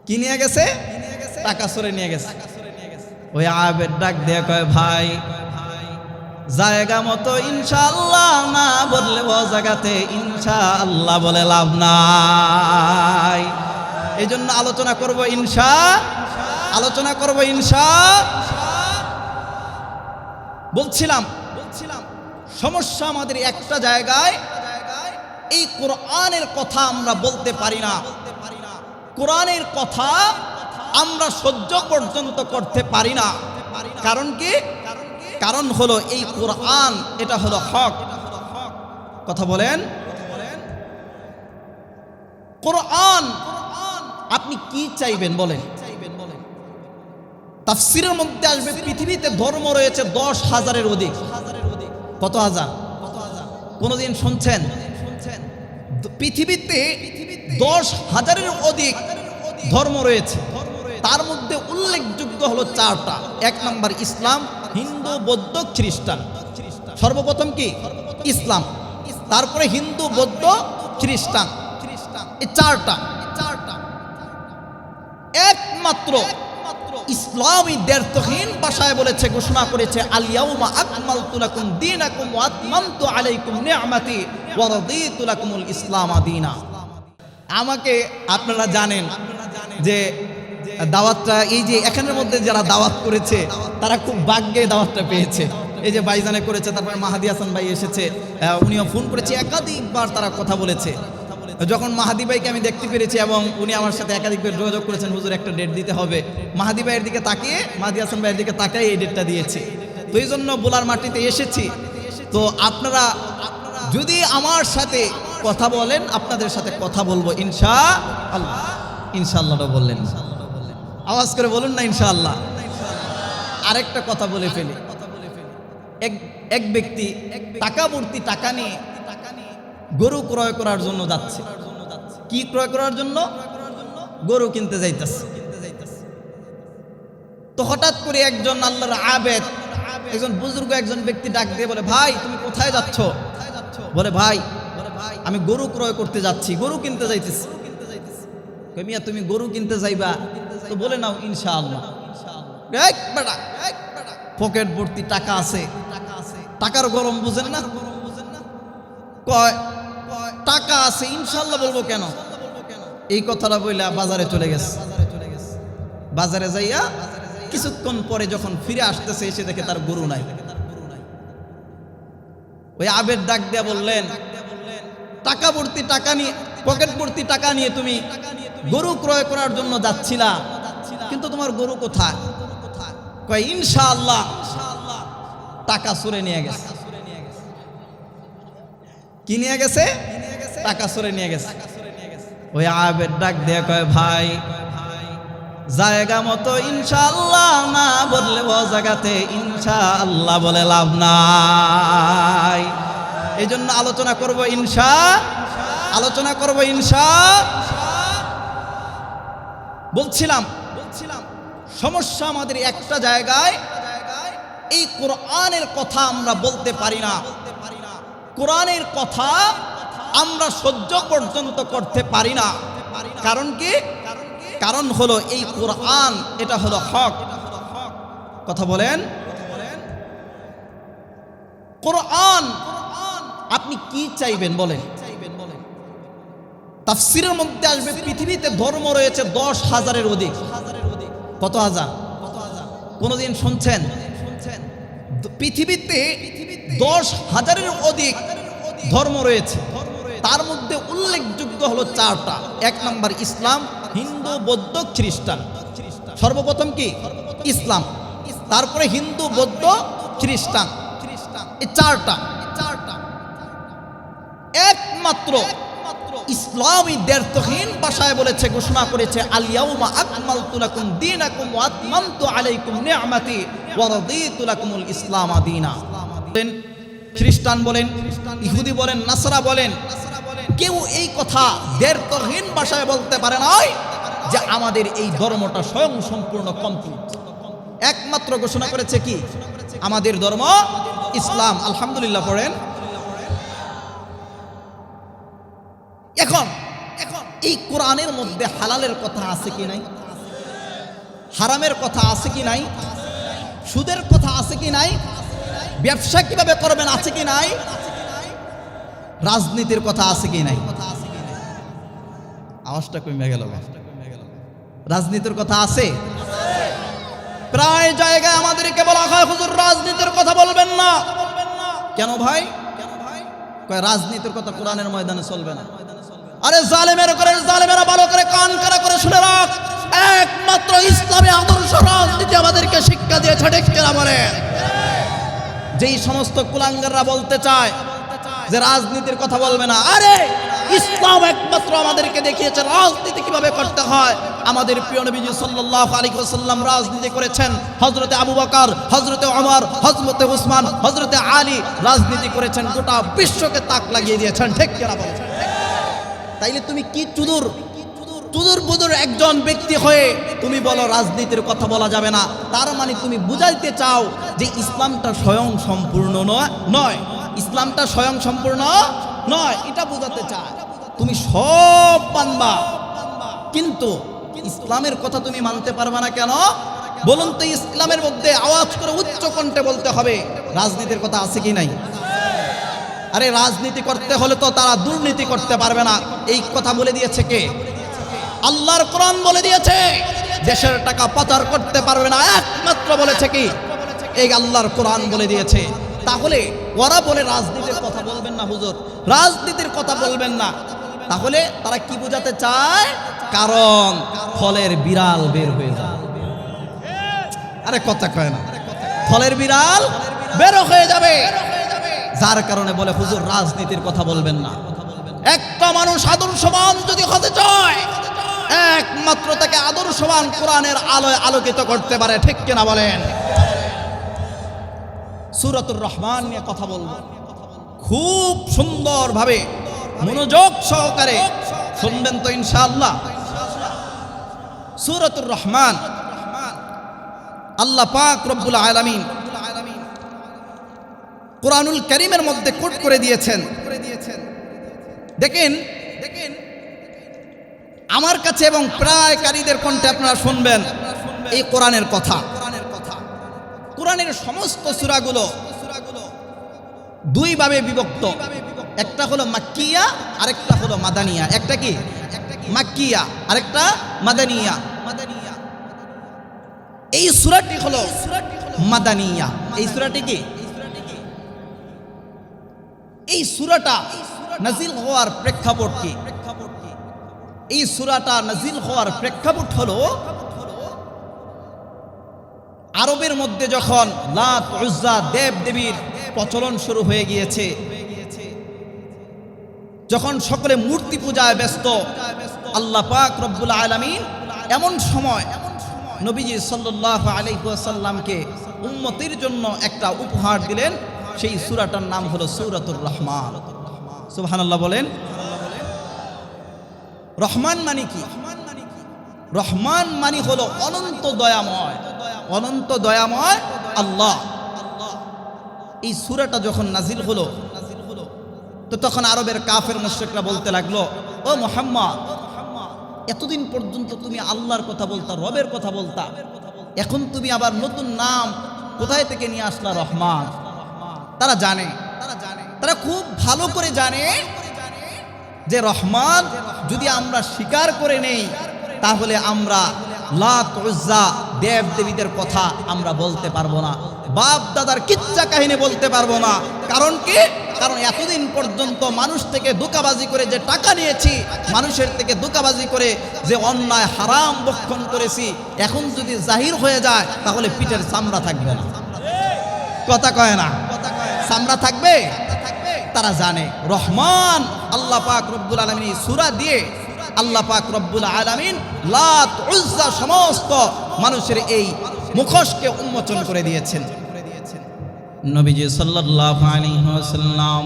কি নিয়ে গেছে? টাকা চুরে নিয়ে গেছে। ওই আবেদ ডাক দিয়ে কয়, ভাই জায়গা মতো ইনশাআল্লাহ না বললে ও জায়গাতে ইনশাআল্লাহ বলে লাভ নাই। এই জন্য আলোচনা করব আলোচনা করব বলছিলাম সমস্যা আমাদের একটা জায়গায়, এই কোরআনের কথা আমরা বলতে পারি না। কোরআনের কথা আমরা সহ্য পর্যন্ত করতে পারি না। কারণ কি? কারণ হলো এই কোরআন, এটা হলো হক। কথা বলেন। কোরআন আপনি কি চাইবেন বলেন? তাফসীরের মধ্যে আসবে পৃথিবীতে ধর্ম রয়েছে 10,000-এর অধিক। কত হাজার? কোনদিন শুনছেন? পৃথিবীতে 10,000-এর অধিক ধর্ম রয়েছে। তার মধ্যে উল্লেখযোগ্য হলো 4টা। 1 নম্বর ইসলাম, হিন্দু, বৌদ্ধ, খ্রিস্টান। সর্বপ্রথম কি? ইসলাম, তারপরে হিন্দু, বৌদ্ধ, খ্রিস্টান, এই 4টা। একমাত্র ইসলামী দ্ব্যর্থহীন ভাষায় বলেছে, ঘোষণা করেছে, আল ইয়াউমা আকমালতু লাকুম দীনাকুম ওয়া আতমামতু আলাইকুম নি'মাতি ওয়া রাদিতু লাকুমুল ইসলাম দীনা। আমাকে আপনারা জানেন যে দাওয়াতটা, এই যে এখানের মধ্যে যারা দাওয়াত করেছে তারা খুব ভাগ্যে দাওয়াতটা পেয়েছে। এই যে ভাইজানে করেছে, তারপরে মাহাদি হাসান ভাই এসেছে, উনিও ফোন করেছে, একাধিকবার তারা কথা বলেছে। যখন মাহাদি ভাইকে আমি দেখতে পেরেছি এবং উনি আমার সাথে একাধিকবার যোগাযোগ করেছেন, হুজুর একটা ডেট দিতে হবে, মাহাদি ভাইয়ের দিকে তাকিয়ে, মাহাদি হাসান ভাইয়ের দিকে তাকিয়ে এই ডেটটা দিয়েছি। তো এই জন্য বোলার মাটিতে এসেছি। তো আপনারা যদি আমার সাথে কথা বলেন, আপনাদের সাথে কথা বলবো ইনশাআল্লাহ। ইনশাআল্লাহটা বললেন, আওয়াজ করে বলুন না ইনশাআল্লাহ। আরেকটা কথা বলে ফেলি, এক ব্যক্তি টাকা ভর্তি টাকা নিয়ে গরু ক্রয় করার জন্য যাচ্ছে। কি ক্রয় করার জন্য? গরু কিনতে যাইতেছে। তো হঠাৎ করে একজন আল্লাহর আবেদ, একজন বুজুর্গ একজন ব্যক্তি ডাক দিয়ে বলে, ভাই তুমি কোথায় যাচ্ছ? বলে, ভাই আমি গরু ক্রয় করতে যাচ্ছি, গরু কিনতে যাইতেছি। মিয়া তুমি গরু কিনতে যাইবা? তো বলে নাও ইনশাআল্লাহ। পকেট ভর্তি টাকা আছে, টাকার গরম বুঝেন না? কয় টাকা আছে, ইনশাআল্লাহ বলবো কেন? এই কথাটা বইলা বাজারে চলে গেছে। বাজারে যাইয়া কিছুক্ষণ পরে যখন ফিরে আসতেছে, এসে দেখে তার গরু নাই। ওই আবেদ ডাক দিয়া বললেন, টাকা ভর্তি টাকা নিয়ে, পকেট ভর্তি টাকা নিয়ে তুমি গরু ক্রয় করার জন্য যাচ্ছিলা, কিন্তু তোমার গরু কোথায়? কয় ইনশাআল্লাহ টাকা চুরে নিয়ে গেছে। কি নিয়ে গেছে? টাকা চুরে নিয়ে গেছে। ওই আবেদ ডাক দিয়ে কয়, ভাই জায়গা মতো ইনশাআল্লাহ না বললে ও জায়গাতে ইনশাআল্লাহ বলে লাভ নাই। এই জন্য আলোচনা করব আলোচনা করব বলছিলাম সমস্যা আমাদের একটা জায়গায়, এই কোরআনের কথা আমরা বলতে পারি না। কোরআনের কথা আমরা সহ্য পর্যন্ত করতে পারি না। কারণ কি? কারণ হলো এই কোরআন, এটা হলো হক। কথা বলেন। কোরআন আপনি কি চাইবেন বলেন? তাফসীরের মধ্যে আসবে পৃথিবীতে ধর্ম রয়েছে 10,000-এর অধিক। কত হাজার? কোনদিন শুনছেন? পৃথিবীতে 10,000-এর অধিক ধর্ম রয়েছে। তার মধ্যে উল্লেখযোগ্য হলো 4টা। 1 নম্বর ইসলাম, হিন্দু, বৌদ্ধ, খ্রিস্টান। সর্বপ্রথম কি? ইসলাম, তারপরে হিন্দু, বৌদ্ধ, খ্রিস্টান, এই 4টা। একমাত্র ইসলামী দ্ব্যর্থহীন ভাষায় বলেছে, ঘোষণা করেছে, আল ইয়াউমা আকমালতু লাকুম দীনাকুম ওয়া আতমামতু আলাইকুম নি'মাতি ওয়া রাদিতু লাকুমুল ইসলাম দীনা। খ্রিস্টান বলেন, ইহুদি বলেন, নাসারা বলেন, কেউ এই কথা দ্ব্যর্থহীন ভাষায় বলতে পারে না যে আমাদের এই ধর্মটা স্বয়ং সম্পূর্ণ কমপ্লিট। একমাত্র ঘোষণা করেছে কি? আমাদের ধর্ম ইসলাম। আলহামদুলিল্লাহ পড়েন। এখন এই কোরআনের মধ্যে হালালের কথা আছে কি নাই? হারামের কথা আছে কি নাই? সুদের কথা আছে কি নাই? ব্যবসা কিভাবে করবেন আছে কি নাই? রাজনীতির কথা আছে কি নাই? আওয়াজটা কমে গেল। রাজনীতির কথা আছে। প্রায় জায়গায় আমাদেরকে বলা হয়, হুজুর রাজনীতির কথা বলবেন না। কেন ভাই? কয় রাজনীতির কথা কোরআনের ময়দানে চলবে না। আরে জালেমেরা ভালো করে কান কারা করে শুনে রাখ, একমাত্র ইসলামী আদর্শ রাজনীতি আমাদেরকে শিক্ষা দিয়েছে। ঠিক কিনা বলেন? যেই সমস্ত কুলাঙ্গাররা বলতে চায় যে রাজনীতির কথা বলবে না, আরে ইসলাম একমাত্র আমাদেরকে দেখিয়েছে রাজনীতি কিভাবে করতে হয়। আমাদের প্রিয় নবীজি সাল্লাল্লাহু আলাইহি ওয়াসাল্লাম রাজনীতি করেছেন। হযরতে আবু বকর, হযরতে ওমর, হযরতে উসমান, হযরতে আলী রাজনীতি করেছেন, গোটা বিশ্বকে তাক লাগিয়ে দিয়েছেন। ঠিক কিনা বলেন? তাইলে তুমি কি চুদুর বুদুর একজন ব্যক্তি হয়ে তুমি বলো রাজনীতির কথা বলা যাবে না? তার মানে তুমি বুঝাইতে চাও যে ইসলামটা স্বয়ং সম্পূর্ণ নয়। ইসলামটা স্বয়ং সম্পূর্ণ নয়, এটা বোঝাতে চায়। তুমি সব মানবা, কিন্তু ইসলামের কথা তুমি মানতে পারবে না। কেন? বলুন তো ইসলামের মধ্যে আওয়াজ করে উচ্চ কণ্ঠে বলতে হবে রাজনীতির কথা আছে কি নাই? আরে রাজনীতি করতে হলে তো তারা দুর্নীতি করতে পারবে না, এই কথা বলে দিয়েছে কে? আল্লাহর কোরআন বলে দিয়েছে। দেশের টাকা পাচার করতে পারবে না একমাত্র বলেছে কি? এই আল্লাহর কোরআন বলে দিয়েছে। তাহলে ওরা বলে রাজনীতির কথা বলবেন না হুজুর, রাজনীতির কথা বলবেন না, তাহলে তারা কি বোঝাতে চায়? কারণ ফলের বিড়াল বের হয়ে যায়। আরে কথা কয় না, ফলের বিড়াল বের হয়ে যাবে, যার কারণে বলে হুজুর রাজনীতির কথা বলবেন না। একটা মানুষ আদর্শবান যদি হতে চায়, একমাত্র তাকে আদর্শবান কোরআনের আলোয় আলোকিত করতে পারে, ঠিক কিনা বলেন? সূরাতুর রহমান নিয়ে কথা বলবো, খুব সুন্দরভাবে মনোযোগ সহকারে শুনবেন তো ইনশাআল্লাহ। সূরাতুর রহমান আল্লাহ পাক রব্বুল আলামিন কোরআনুল কারীমের মধ্যে কোট করে দিয়েছেন। দেখেন আমার কাছে এবং প্রায় কারীদের কণ্ঠে আপনারা শুনবেন এই কোরআনের কথা। কোরআনের সমস্ত সূরাগুলো দুই ভাবে বিভক্ত, একটা হলো মাক্কিয়া আরেকটা হলো মাদানিয়া। একটা কি? মাক্কিয়া, আরেকটা মাদানিয়া। এই সূরাটি হলো মাদানিয়া। এই সূরাটি কি? এই সূরাটা নাজিল হওয়ার প্রেক্ষাপট কি? এই সূরাটা নাজিল হওয়ার প্রেক্ষাপট হলো আরবের মধ্যে যখন লাত উজ্জা দেব দেবীর প্রচলন শুরু হয়ে গিয়েছে, যখন সকলে মূর্তি পূজায় ব্যস্ত, আল্লাহ পাক রব্বুল আলামিন এমন সময় নবীজি সাল্লাল্লাহু আলাইহি ওয়াসাল্লামকে উম্মতের জন্য একটা উপহার দিলেন। সেই সূরাটার নাম হলো সূরাতুর রহমান। সুবহানাল্লাহ বলেন। রহমান মানে কি? রহমান মানে হলো অনন্ত দয়াময়, অনন্ত দয়াময় আল্লাহ। এই সূরাটা যখন নাজিল হলো তো তখন আরবের কাফের মুশরিকরা বলতে লাগলো, ও মুহাম্মদ, এতদিন পর্যন্ত তুমি আল্লাহর কথা বলতা, রবের কথা বলতা, এখন তুমি আবার নতুন নাম কোথায় থেকে নিয়ে আসলা রহমান? তারা জানে, তারা খুব ভালো করে জানে যে রহমান যদি আমরা স্বীকার করে নেই তাহলে আমরা লাত উজ্জা দেব দেবীদের কথা আমরা বলতে পারবো না, বাপ দাদার কিচ্ছা কাহিনী বলতে পারবো না। কারণ কি? কারণ এতদিন পর্যন্ত মানুষ থেকে ধোঁকাবাজি করে যে টাকা নিয়েছি, মানুষের থেকে ধোঁকাবাজি করে যে অন্যায় হারাম বক্ষণ করেছি, এখন যদি জাহির হয়ে যায় তাহলে পিঠের চামড়া থাকবে না। কথা কয় না? চামড়া থাকবে। তারা জানে রহমান আল্লাহ পাক রব্বুল আলামিন এই সূরা দিয়ে আল্লাহ পাক রব্বুল আলামিন লাত উজ্জা সমস্ত মানুষের এই মুখোশকে উন্মোচন করে দিয়েছেন। নবীজি সাল্লাল্লাহু আলাইহি ওয়াসাল্লাম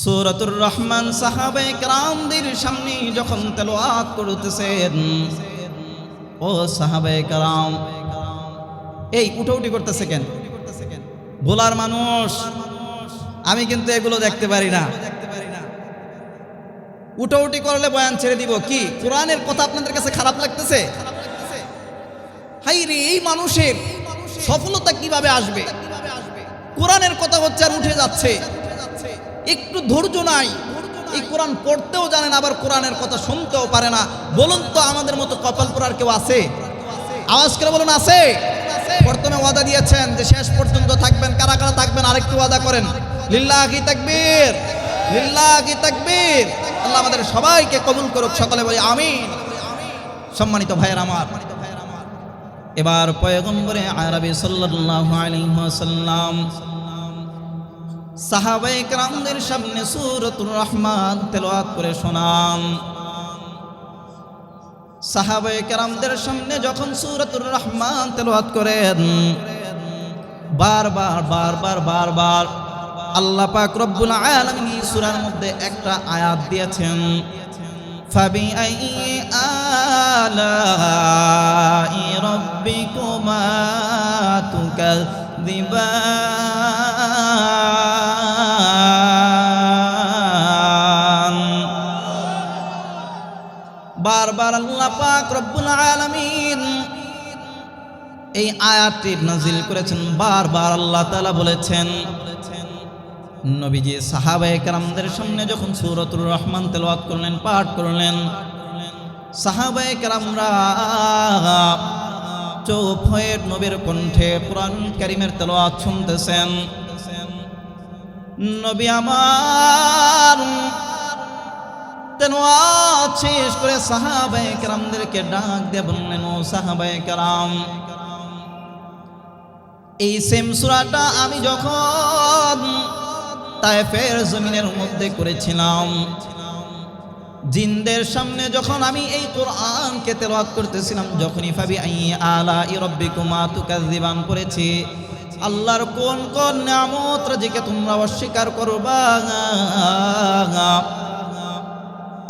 সূরাতুর রহমান সাহাবায়ে কেরামদের সামনে যখন তেলাওয়াত করতেছেন, ও সাহাবায়ে কেরাম, এই উঠাউঠি করতেছে কেন? ভোলার মানুষ, আমি কিন্তু এগুলো দেখতে পারি না। উঠাউঠি করলে বয়ান ছেড়ে দিব। কি কোরআনের কথা আপনাদের কাছে খারাপ লাগতেছে? হাই রে, এই মানুষের সফলতা কিভাবে আসবে? কোরআনের কথা হচ্ছে আর উঠে যাচ্ছে, একটু ধৈর্য নাই। এই কোরআন পড়তেও জানে না, আবার কোরআনের কথা শুনতেও পারে না। বলুন তো আমাদের মতো কপাল পোড়ার কেউ আছে? আওয়াজ করে বলুন, আছে? প্রথমে ওয়াদা দিয়েছেন যে শেষ পর্যন্ত থাকবেন। কারা কারা থাকবেন আরেকটু ওয়াদা করেন। লিল্লাহি তাকবীর, লিল্লাহি তাকবীর। আল্লাহ আমাদের সবাইকে কবুল করুক, সকলে বলি আমিন। সম্মানিত ভাইয়ের আমার, এবার পয়গম্বরে আরবি সাল্লাল্লাহু আলাইহি ওয়াসাল্লাম সাহাবায়ে কেরামদের সামনে সূরাতুর রহমান তেলাওয়াত করে শোনান। সাহাবায়ে কেরামদের সামনে যখন সূরাতুর রহমান তেলাওয়াত করেন, বারবার বারবার বারবার আল্লাহ পাক রব্বুল আলামিন এই সূরার মধ্যে একটা আয়াত দিয়েছেন, ফাবিআইয়ি আলাই রাব্বিকুমা তুকাযযিবান। বারবার আল্লাহ পাক রব্বুল আলামিন এই আয়াতটি নাজিল করেছেন। বারবার আল্লাহ তাআলা বলেছেন, নবীজি সাহাবায়ে কেরামদের সামনে যখন সূরাতুর রহমান তেলাওয়াত করলেন, পাঠ করলেন, সাহাবায়ে কেরামরা চুপ হয়ে নবীর কণ্ঠে কুরআন কারীমের তেলাওয়াত শুনতেছেন। নবী আমার তেলাওয়াত শেষ করে সাহাবায়ে কেরামদেরকে ডাক দিয়ে বললেন, ও সাহাবায়ে কেরাম, এই সেম সূরাটা আমি যখন তায়েফের জমিনের মধ্যে করেছিলাম, জিনদের সামনে যখন আমি এই কোরআনকে তেলাওয়াত করতেছিলাম, যখনই ফাবি আলাই রাব্বিকুমা তুকাযযিবান পড়েছি, আল্লাহর কোন কোন নিয়ামত রাজিকে তোমরা অস্বীকার করবা,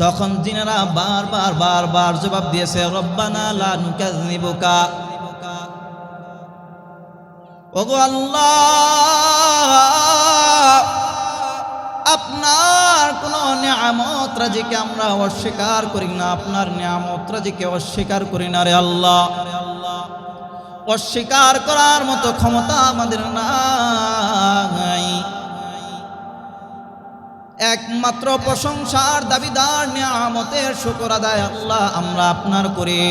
তখন জিনেরা বারবার বারবার জবাব দিয়েছে, রব্বানা লা নুকাযযিবুকা, ওগো আল্লাহ, আপনার কোন নিয়ামত রাজিকে আমরা অস্বীকার করি না, আপনার নিয়ামত রাজিকে অস্বীকার করি না রে আল্লাহ। অস্বীকার করার মতো ক্ষমতা আমাদের নাই। একমাত্র প্রশংসার দাবিদার, নিয়ামতের শুকর আদায় আল্লাহ আমরা আপনার করি।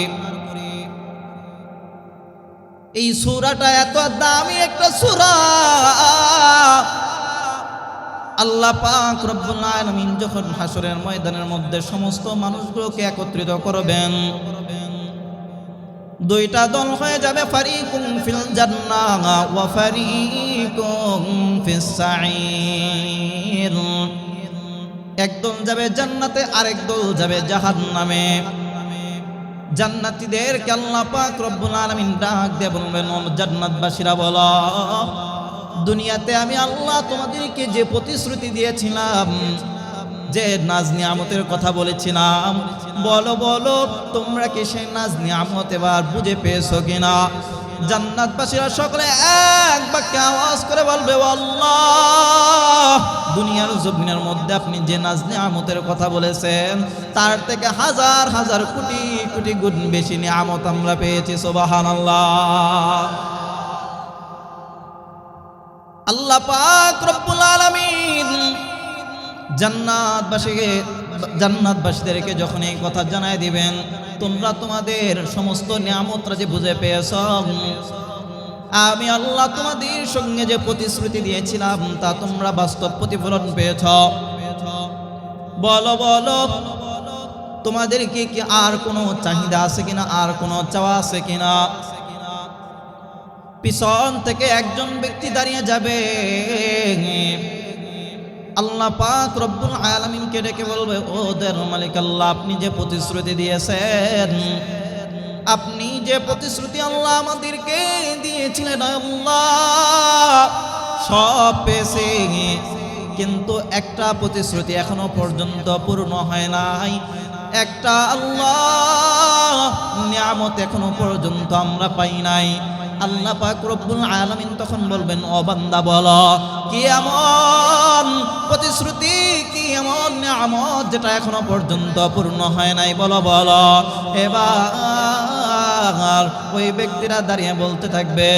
এই সূরাটা এত দামি একটা সূরা, আল্লাহ পাক রব্বুল আলামিন যখন হাসরের ময়দানের মধ্যে সমস্ত মানুষগুলোকে একত্রিত করবেন, দুইটা দল হয়ে যাবে, ফারিকুন ফিল জান্নাহ ওয়া ফারিকুন ফিস সাঈর। একদল যাবে জান্নাতে, আরেক দল যাবে জাহান্নামে। জান্নাতীদেরকে আল্লাহ পাক রব্বুল আলামিন ডাক দিয়ে বলবেন, ও জান্নাতবাসীরা বলো, দুনিয়াতে আমি আল্লাহ তোমাদেরকে যে প্রতিশ্রুতি দিয়েছিলাম, যে নাজ নিয়ামতের কথা বলেছিলাম, বলো বলো তোমরা কি সেই নাজ নিয়ামত এবার বুঝে পেয়েছো কিনা? জান্নাতবাসীরা সকলে এক বাক্যে আওয়াজ করে বলবে, আল্লাহ, দুনিয়ার জমিনের মধ্যে আপনি যে নাজ নিয়ামতের কথা বলেছেন, তার থেকে হাজার হাজার কোটি কোটি গুণ বেশি নিয়ামত আমরা পেয়েছি। সুবহানাল্লাহ। আল্লাহ পাক রব্বুল আলামিন জান্নাতবাসীদেরকে যখন এই কথা জানাই দিবেন, তোমরা তোমাদের সমস্ত নিয়ামতরা যে বুঝে পেয়েছ, আমি আল্লাহ তোমাদের সঙ্গে যে প্রতিশ্রুতি দিয়েছিলাম তা তোমরা বাস্তব প্রতিফলন পেয়েছ, বলো বলো তোমাদেরকে কি আর কোনো চাহিদা আছে কিনা, আর কোনো চাওয়া আছে কিনা? পিছন থেকে একজন ব্যক্তি দাঁড়িয়ে যাবে, আল্লাহ পাক রব্বুল আলামিনকে ডেকে বলবে, ওদের মালিক আল্লাহ, আপনি যে প্রতিশ্রুতি দিয়েছেন, আপনি যে প্রতিশ্রুতি আল্লাহ আমাদেরকে দিয়েছিলেন, আল্লাহ সব পেয়েছে, কিন্তু একটা প্রতিশ্রুতি এখনো পর্যন্ত পূর্ণ হয় নাই। একটা আল্লাহ নিয়ামত এখনো পর্যন্ত আমরা পাই নাই। আল্লাহ পাক রব্বুল আলামিন তখন বলবেন, ও বান্দা বলো, কি এমন প্রতিশ্রুতি, কি এমন নিয়ামত যেটা এখনো পর্যন্ত পূর্ণ হয় নাই, বলো বলো। এবার ওই ব্যক্তিরা দাঁড়িয়ে বলতে থাকবে,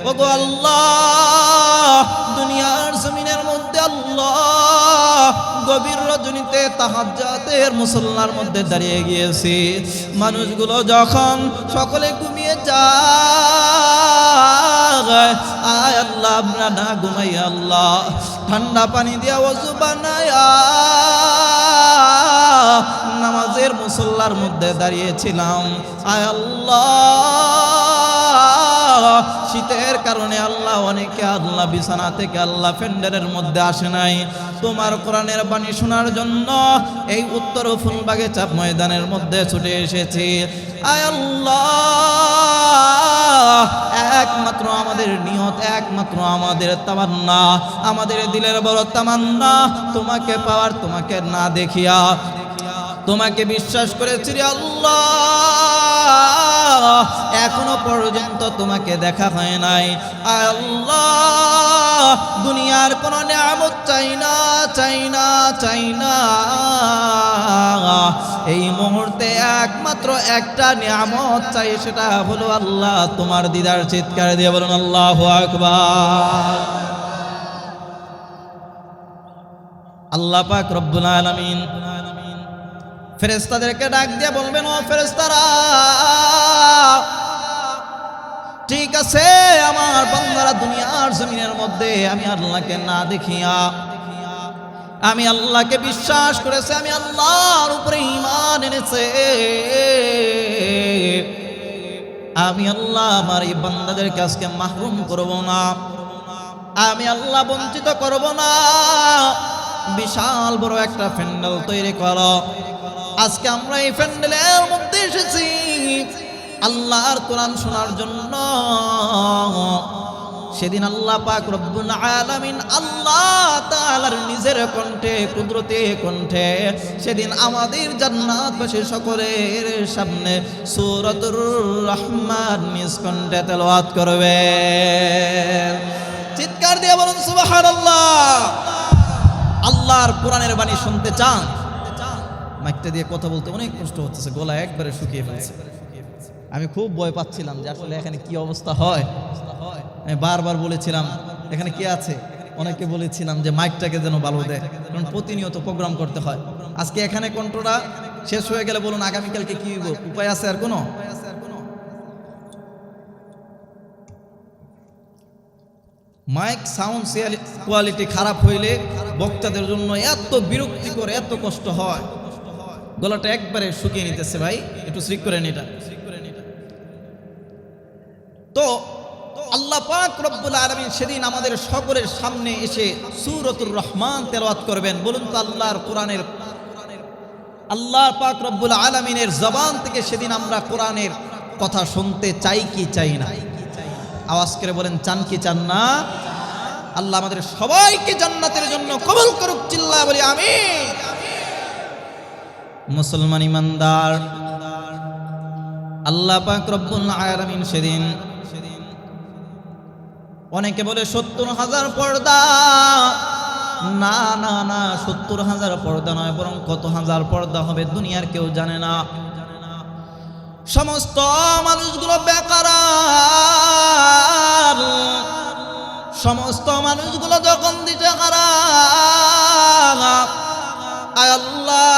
ওগো আল্লাহ, দুনিয়ার জমিনের মধ্যে আল্লাহ গভীর রজনীতে তাহাজ্জুদের মুসল্লার মধ্যে দাঁড়িয়ে গিয়েছি, মানুষগুলো যখন সকলে ঘুমিয়ে যায়, আয় আল্লাহ আমরা না ঘুমাই আল্লাহ ঠান্ডা পানি দিয়া ওযু বানায়া নামাজের মুসল্লার মধ্যে দাঁড়িয়েছিলাম। আয় আল্লাহ, শীতের কারণে আল্লাহ অনেকে আল্লাহ বিছানা থেকে আল্লাহ ফেন্ডারের মধ্যে আসে নাই, তোমার কোরআনের বাণী শোনার জন্য এই উত্তর ফুলবাগিচা ময়দানের মধ্যে ছুটে এসেছি। আয় আল্লাহ, একমাত্র আমাদের নিয়ত, একমাত্র আমাদের তামান্না, আমাদের দিলের বড় তামান্না তোমাকে পাওয়ার, তোমাকে না দেখিয়া তোমাকে বিশ্বাস করেছি রে আল্লাহ, এখনো পর্যন্ত তোমাকে দেখা হয় নাই। আল্লাহ, দুনিয়ার কোন নিয়ামত চাই না, চাই না, চাই না, এই মুহূর্তে একমাত্র একটা নিয়ামত চাই, সেটা হলো আল্লাহ তোমার দিদার। চিৎকার দিয়ে বলুন আল্লাহু আকবার। আল্লাহ পাক রব্বুল আলামিন ফেরেশতাদেরকে ডাক দিয়ে বলবেন, ও ফেরেশতারা, ঠিক আছে আমার বান্দারা দুনিয়ার জমিনের মধ্যে আমি আল্লাহকে না দেখিয়া আমি আল্লাহকে বিশ্বাস করেছে, আমি আল্লাহর উপরে ঈমান এনেছে, আমি আল্লাহ আমার এই বান্দাদেরকে আজকে মাহরুম করব না, আমি আল্লাহ বঞ্চিত করব না। বিশাল বড় একটা প্যান্ডেল তৈরি করো। আজকে আমরা এই প্যান্ডেলের মধ্যে এসেছি আল্লাহর কোরআন শোনার জন্য। সেদিন আল্লাহ পাক রব্বুল আলামিন আল্লাহ তাআলার নিজের কণ্ঠে, কুদরতে কণ্ঠে সেদিন আমাদের জান্নাতবাসী সকলের সামনে সূরাতুর রহমান নিজ কণ্ঠে তেলাওয়াত করবে। চিৎকার দিয়ে বলুন সুবহানাল্লাহ। আল্লাহর কোরআনের বাণী শুনতে চান? মাইকটা দিয়ে কথা বলতে অনেক কষ্ট হচ্ছে, গলা একবারে শুকিয়ে ফেলছে। আমি খুব ভয় পাচ্ছিলাম যে আসলে এখানে কি অবস্থা হয়। আমি বারবার বলেছিলাম এখানে কে আছে, অনেকে বলেছিলাম যে মাইকটাকে যেন ভালো দেয়, কারণ প্রতিনিয়ত প্রোগ্রাম করতে হয়। আজকে এখানে কন্ট্রোলটা শেষ হয়ে গেলে বলুন আগামীকালকে কি উপায় আছে? আর কোনো মাইক সাউন্ড কোয়ালিটি খারাপ হইলে বক্তাদের জন্য এত বিরক্তিকর, এত কষ্ট হয়। গলাটা একবারে শুকিয়ে নিতেছে ভাই, একটু স্লিক করে নিটা। তো আল্লাহ পাক রব্বুল আলামিন সেদিন আমাদের সকলের সামনে এসে সূরাতুর রহমান তেলাওয়াত করবেন। বলুন তো আল্লাহর কোরআনের, আল্লাহ পাক রব্বুল আলামিনের জবান থেকে সেদিন আমরা কোরআনের কথা শুনতে চাই কি চাই না? আওয়াজ করে বলেন, চান কি চান না? আল্লাহ আমাদের সবাইকে জান্নাতের জন্য কবুল করুক, চিল্লায়া বলি আমিন। মুসলমান ইমানদার, আল্লাহ পাক রব্বুল আলামিন সেদিন, অনেকে বলে ৭০,০০০ পর্দা, না না না, ৭০,০০০ পর্দা নয়, বরং কত হাজার পর্দা হবে দুনিয়ার কেউ জানে না। সমস্ত মানুষগুলো বেকার, সমস্ত মানুষগুলো যখন দিতে খারাপ, আল্লাহ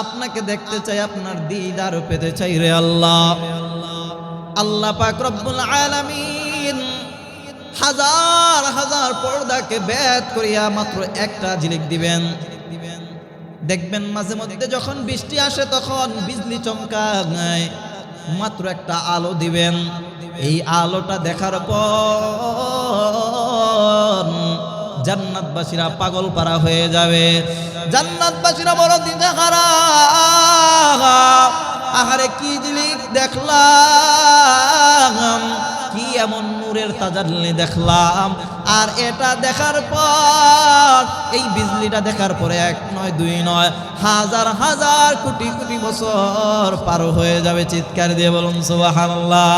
আপনাকে দেখতে চাই, আপনার দিদার পেতে চাই রে আল্লাহ। আল্লাহ পাক রব্বুল আলামিন হাজার হাজার পর্দাকে ভেদ করিয়া মাত্র একটা ঝিলিক দিবেন। দেখবেন মাঝে মধ্যে যখন বৃষ্টি আসে তখন বিজলি চমকায়, মাত্র একটা আলো দিবেন। এই আলোটা দেখার পর জান্নাতবাসীরা পাগল পারা হয়ে যাবে। জান্নাতবাসীরা বড় দিতে খারাপ, আহারে কি ঝিলিক দেখলাম, কি এমন নূরের তাজাল্লি দেখলাম। আর এটা দেখার পর, এই বিজলিটা দেখার পরে এক নয় দুই নয়, হাজার হাজার কোটি কোটি বছর পার হয়ে যাবে। চিৎকার দিয়ে বলুন সুবহানাল্লাহ।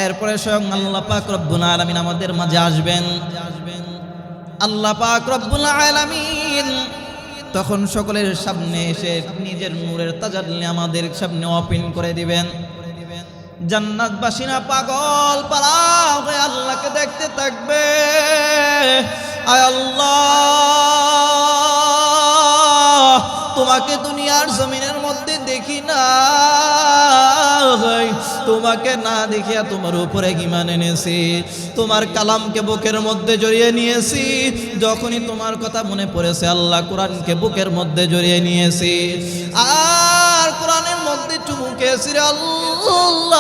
এরপরে স্বয়ং আল্লাহ পাক রব্বুল আলামিন আমাদের মাঝে আসবেন। আল্লাহ পাক রব্বুল আলামিন তখন সকলের সামনে এসে নিজের নূরের তাজাল্লি আমাদের সামনে ওপেন করে দিবেন। জান্নাতবাসীরা পাগল পারা হয়ে আল্লাহকে দেখতে থাকবে। আয় আল্লাহ, তোমাকে দুনিয়ার জমিনের মধ্যে দেখি না, তোমাকে না দেখিয়া তোমার উপরে ঈমান এনেছি, তোমার কালামকে বুকের মধ্যে জড়িয়ে নিয়েছি। যখনই তোমার কথা মনে পড়েছে আল্লাহ, কোরআনকে বুকের মধ্যে জড়িয়ে নিয়েছি আর কোরআনের মধ্যে চুমু খেয়েছি রে আল্লাহ।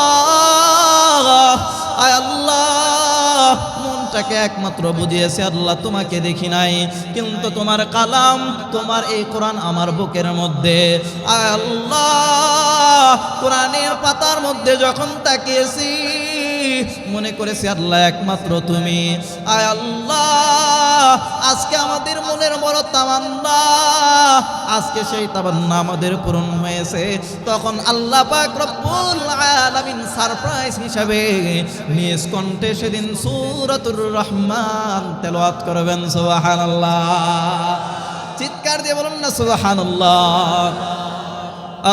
আয় আল্লাহ, মনটাকে একমাত্র বুঝিয়েছে আল্লাহ তোমাকে দেখি নাই, কিন্তু তোমার কালাম, তোমার এই কোরআন আমার বুকের মধ্যে। আয় আল্লাহ, কোরআনের পাতার মধ্যে যখন তাকিয়েছি মনে করেছি আল্লাহ একমাত্র তুমি। আয় আল্লাহ, আজকে আমাদের মনের বড় তামান্না, আজকে সেই তামান্না আমাদের পূরণ হয়েছে। তখন আল্লাহ পাক রব্বুল আলামিন সারপ্রাইজ হিসাবে নিজ কণ্ঠে সেদিন সূরাতুর রহমান তেলাওয়াত করবেন। সুবহানাল্লাহ। চিৎকার দিয়ে বলুন না সুবহানাল্লাহ।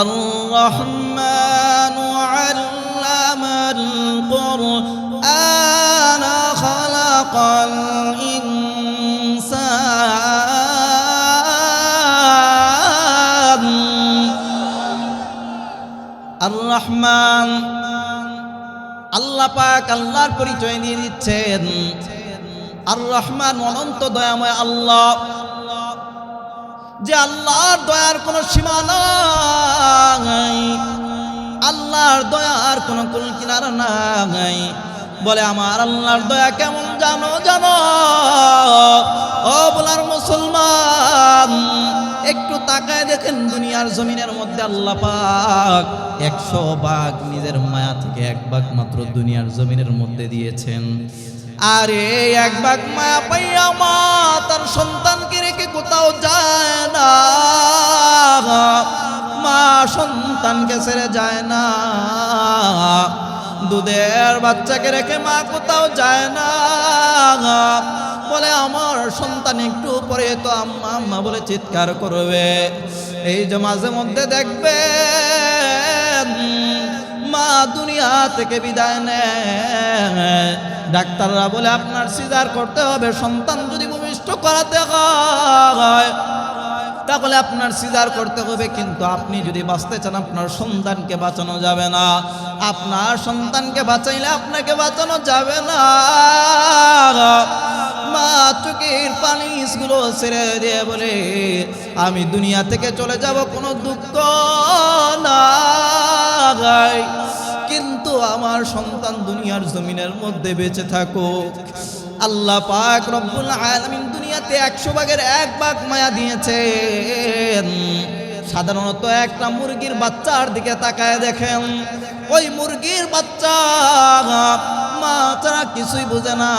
আর-রহমানু আল্লামাল কুরআনা খালাকাল ইনসান। আর-রহমান, আল্লাহ পাক আল্লাহর পরিচয় দিয়ে দিচ্ছেন। আর-রহমান অনন্ত দয়াময় আল্লাহ, যে আল্লাহর দয়ার কোনো সীমা নাই, আল্লাহর দয়ার কোনো কুল কিনারা নাই। বলে আমার আল্লাহর দয়া কেমন জানো জানো? ও বলার মুসলমান, একটু তাকায় দেখেন দুনিয়ার জমিনের মধ্যে আল্লাহ পাক 100 ভাগ নিজের মায়া থেকে 1 ভাগ মাত্র দুনিয়ার জমিনের মধ্যে দিয়েছেন। আর এই 1 ভাগ মায়া পাইয়া মা তার সন্তানকে রেখে কোথাও যায় না, মা সন্তানকে ছেড়ে যায় না। দুধের বাচ্চাকে রেখে মা কোথাও যায় না। বলে আমার সন্তান একটু পরে তো আম্মা আম্মা বলে চিৎকার করবে। এই যে মাঝে মধ্যে দেখবে মা দুনিয়া থেকে বিদায় নেয়, ডাক্তাররা বলে আপনার সিজার করতে হবে, সন্তান যদি ভূমিষ্ঠ করাতে হয় তাহলে আপনার সিজার করতে হবে, কিন্তু আপনি যদি বাঁচতে চান আপনার সন্তানকে বাঁচানো যাবে না। আপনার সন্তানকে বাঁচাইলে আপনাকে বাঁচানো যাবে না। মা চোখের পানিগুলো ছেড়ে দিয়ে বলে আমি দুনিয়া থেকে চলে যাব, কোনো দুঃখ নাই, কিন্তু আমার সন্তান দুনিয়ার জমিনের মধ্যে বেঁচে থাকুক। আল্লাহ পাক রব্বুল আলামিন দুনিয়াতে 100 ভাগের 1 ভাগ মায়া দিয়েছেন। সাধারণত একটা মুরগির বাচ্চার দিকে তাকায় দেখেন, ওই মুরগির বাচ্চা মা ছাড়া কিছুই বোঝে না।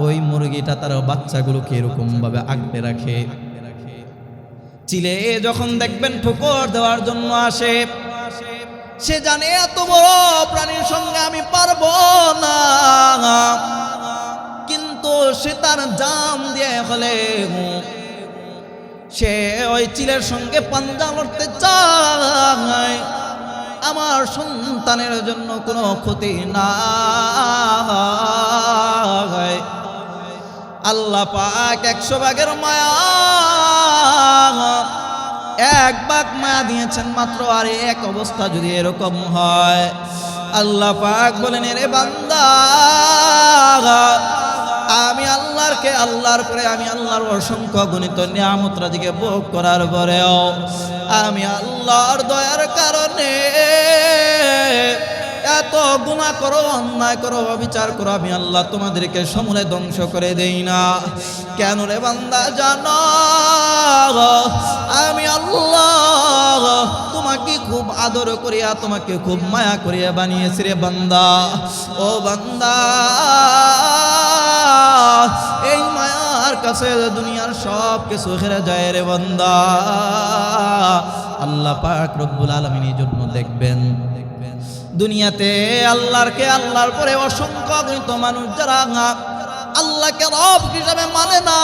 ওই মুরগিটা তার বাচ্চাগুলোকে এরকম ভাবে আগলে রাখে। চিলে যখন দেখবেন ঠোকর দেওয়ার জন্য আসে, সে জানে এত বড় প্রাণীর সঙ্গে আমি পারবো না, কিন্তু সে তার জান দিয়ে হলে সে ওই চিলের সঙ্গে পাঞ্জা লড়তে চায়, আমার সন্তানের জন্য কোনো ক্ষতি না। আল্লাহ পাক 100 ভাগের মায়া 1 ভাগ মায়া দিয়েছেন মাত্র। আর এক অবস্থা যদি এরকম হয়, আল্লাহ পাক বলেন এরে বান্দা, আমি আল্লাহর পরে আমি আল্লাহর অসংখ্য গণিত নিয়ামত রাজিকে ভোগ করার পরেও আমি আল্লাহর দয়ার কারণে এত গুনাহ করো, অন্যায় করো, অবিচার করো, আমি আল্লাহ তোমাদেরকে সমূলে ধ্বংস করে দেই না। কেন রে বান্দা জানো? আমি আল্লাহ তোমাকে খুব আদর করিয়া, তোমাকে খুব মায়া করিয়া বানিয়েছি রে বান্দা। ও বান্দা, এই মায়ার কাছে দুনিয়ার সব কিছু হেরে যায় রে বান্দা। আল্লাহ পাক রব্বুল আলামিন এই জন্য দেখবেন দুনিয়াতে আল্লাহর পরে অসংখ্য অগণিত মানুষ যারা আল্লাহকে রব হিসাবে মানে না,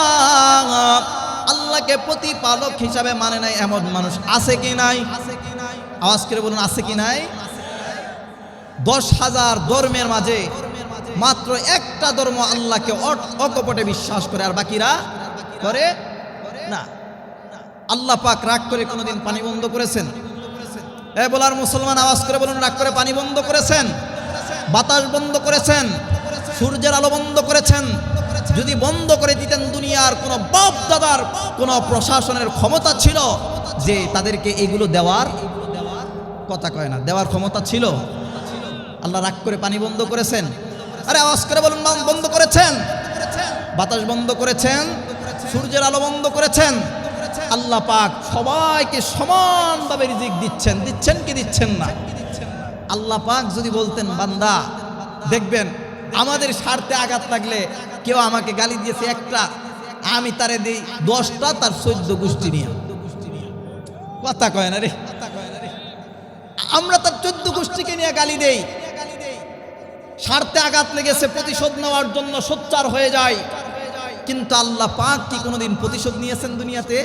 আল্লাহকে প্রতিপালক হিসাবে মানে নাই, এমন মানুষ আছে কি নাই? আওয়াজ করে বলুন, আছে কি নাই? 10,000 ধর্মের মাঝে মাত্র একটা ধর্ম আল্লাহকে অকপটে বিশ্বাস করে, আর বাকিরা করে না। আল্লাহ পাক রাগ করে কোনোদিন পানি বন্ধ করেছেন? এ বলার মুসলমান আওয়াজ করে বলুন, রাগ করে পানি বন্ধ করেছেন? বাতাস বন্ধ করেছেন? সূর্যের আলো বন্ধ করেছেন? যদি বন্ধ করে দিতেন, দুনিয়ার কোনো বাপ দাদার কোনো প্রশাসনের ক্ষমতা ছিল যে তাদেরকে এগুলো দেওয়ার কথা কয় না, দেওয়ার ক্ষমতা ছিল? আল্লাহ রাগ করে পানি বন্ধ করেছেন? আরে আওয়াজ করে বলুন, বন্ধ করেছেন? বাতাস বন্ধ করেছেন? সূর্যের আলো বন্ধ করেছেন? আল্লাহ পাক সবাইকে সমানভাবে রিজিক দিচ্ছেন, দিচ্ছেন কি দিচ্ছেন না? আল্লাহ পাক যদি বলতেন বান্দা, দেখবেন আমাদের স্বার্থে আঘাত লাগলে কেউ আমাকে গালি দিয়েছে একটা, আমি তারে দিই 10টা, তার 14 গোষ্ঠী নিয়ে। কথা কয় না রে? আমরা তার 14 গোষ্ঠীকে নিয়ে গালি দেই। স্বার্থে আঘাত লেগেছে, প্রতিশোধ নেওয়ার জন্য সোচ্চার হয়ে যায়। কিন্তু আল্লাহ পাক কি কোনোদিন প্রতিশোধ নিয়েছেন দুনিয়াতে?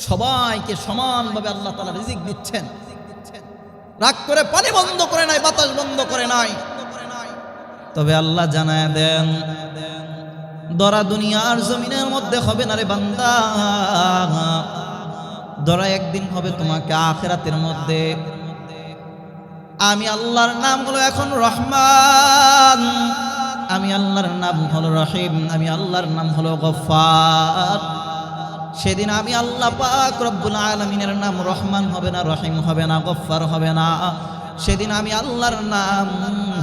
সবাইকে সমানভাবে আল্লাহ তাআলা রিজিক দিচ্ছেন। রাগ করে পানি বন্ধ করে নাই, বাতাস বন্ধ করে নাই। তবে আল্লাহ জানায় দেন, দরা দুনিয়ার জমিনের মধ্যে হবে না রে বান্দা, দরা একদিন হবে তোমাকে আখিরাতের মধ্যে। আমি আল্লাহর নাম হলো এখন রহমান, আমি আল্লাহর নাম হলো রহিম, আমি আল্লাহর নাম হলো গফফার। সেদিন আমি আল্লাহ পাক রব্বুল আলামিনের নাম রহমান হবে না, রহিম হবে না, গফফার হবে না। সেদিন আমি আল্লাহর নাম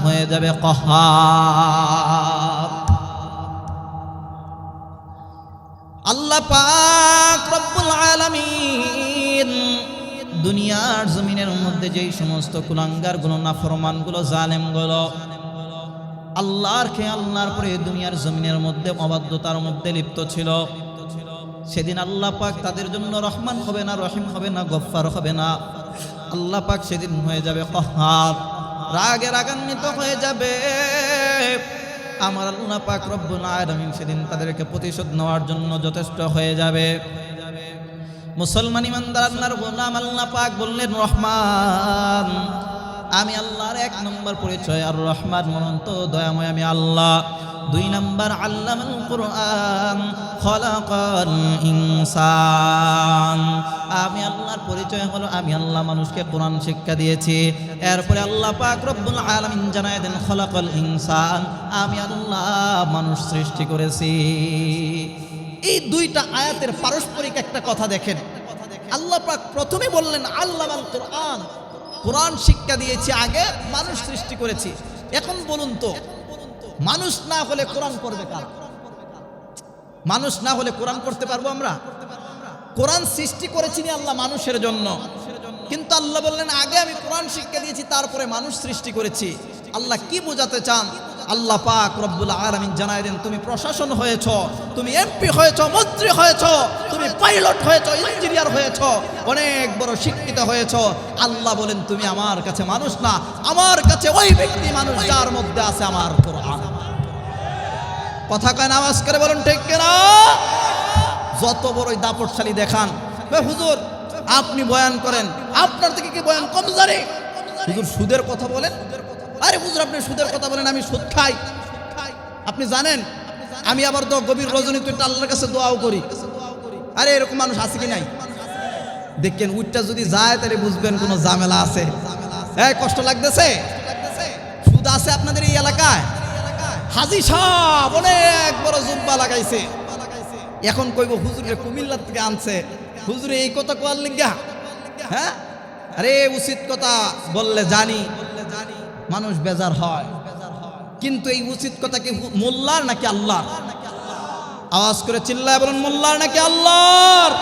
হয়ে যাবে কহার। আল্লাহ পাক রব্বুল আলামিন দুনিয়ার জমিনের মধ্যে যেই সমস্ত কুলাঙ্গারগুলো, নাফরমানগুলো, জালেমগুলো আল্লাহর পরে দুনিয়ার জমিনের মধ্যে অবাধ্যতার মধ্যে লিপ্ত ছিল, সেদিন আল্লাহ পাক তাদের জন্য রহমান হবে না, রহিম হবে না, গফফার হবে না। আল্লাহ পাক সেদিন হয়ে যাবে কহার, রাগে রাগান্বিত হয়ে যাবে। আমার আল্লাহ পাক রব্বুল আলামিন সেদিন তাদেরকে প্রতিশোধ নেওয়ার জন্য যথেষ্ট হয়ে যাবে। মুসলমান ইমানদার আল্লাহর গোলাম, আল্লাহ পাক বললেন রহমান, আমি আল্লাহর 1 নম্বর পরিচয় আর রহমান, অনন্ত দয়াময় আমি আল্লাহ। 2 নম্বর আল্লামাল কুরআন খলাকাল ইনসান, আমি আল্লাহর পরিচয় হলো আমি আল্লাহ মানুষকে কোরআন শিক্ষা দিয়েছি। এরপরে আল্লাহ পাক রব্বুল আলামিন জানায় দেন খলাকাল ইনসান, আমি আল্লাহ মানুষ সৃষ্টি করেছি। এই 2টা আয়াতের পারস্পরিক একটা কথা দেখেন। আল্লাহ পাক প্রথমে বললেন আল্লামাল কুরআন, কোরআন শিক্ষা দিয়েছি, আগে মানুষ সৃষ্টি করেছি। এখন বলুন তো, মানুষ না হলে কোরআন পড়বে কারা? মানুষ না হলে কোরআন পড়তে পারবো আমরা? কোরআন সৃষ্টি করেছি আল্লাহ মানুষের জন্য, কিন্তু আল্লাহ বললেন আগে আমি কোরআন শিক্ষা দিয়েছি, তারপরে মানুষ সৃষ্টি করেছি। আল্লাহ কি বোঝাতে চান? আল্লাহ পাক রব্বুল আলামিন জানায় দেন, তুমি প্রশাসন হয়েছ, তুমি এমপি হয়েছ, মন্ত্রী হয়েছ, তুমি পাইলট হয়েছ, ইঞ্জিনিয়ার হয়েছ, অনেক বড় শিক্ষিত হয়েছ। আল্লাহ বলেন তুমি আমার কাছে মানুষ না, আমার কাছে ওই ব্যক্তি মানুষ যার মধ্যে আছে আমার কোরআন। কথা কয় না? আওয়াজ করে বলুন ঠিক কিনা? যত বড়ই দাপটশালী দেখান, হুজুর আপনি বয়ান করেন, আপনার থেকে কি বয়ান কম জানে? হুজুর সুদের কথা বলেন, আরে হুজুর আপনি সুদের কথা বলেন, আমি সুদ খাই। আপনি জানেন আমি আবার তো গভীর রজনীতে আল্লাহর কাছে দোয়াও করি। আরে এরকম মানুষ আছে কি নাই? দেখেন উইটটা যদি যায় তাহলে বুঝবেন কোনো ঝামেলা আছে। এই কষ্ট লাগতেছে? সুদ আছে আপনাদের এই এলাকায়? হাজী সাহেব অনেক বড় জুব্বা লাগাইছে, এখন কইব হুজুরে কুমিল্লা থেকে আনছে, হুজুরে এই কথা কোয়ার লিগা? হ্যাঁ, আরে উচিত কথা বললে জানি মানুষ বেজার হয়, কিন্তু এই উচিত কথা কি মোল্লার নাকি আল্লাহর? আওয়াজ করে চিল্লায় বলুন মোল্লার নাকি আল্লাহর?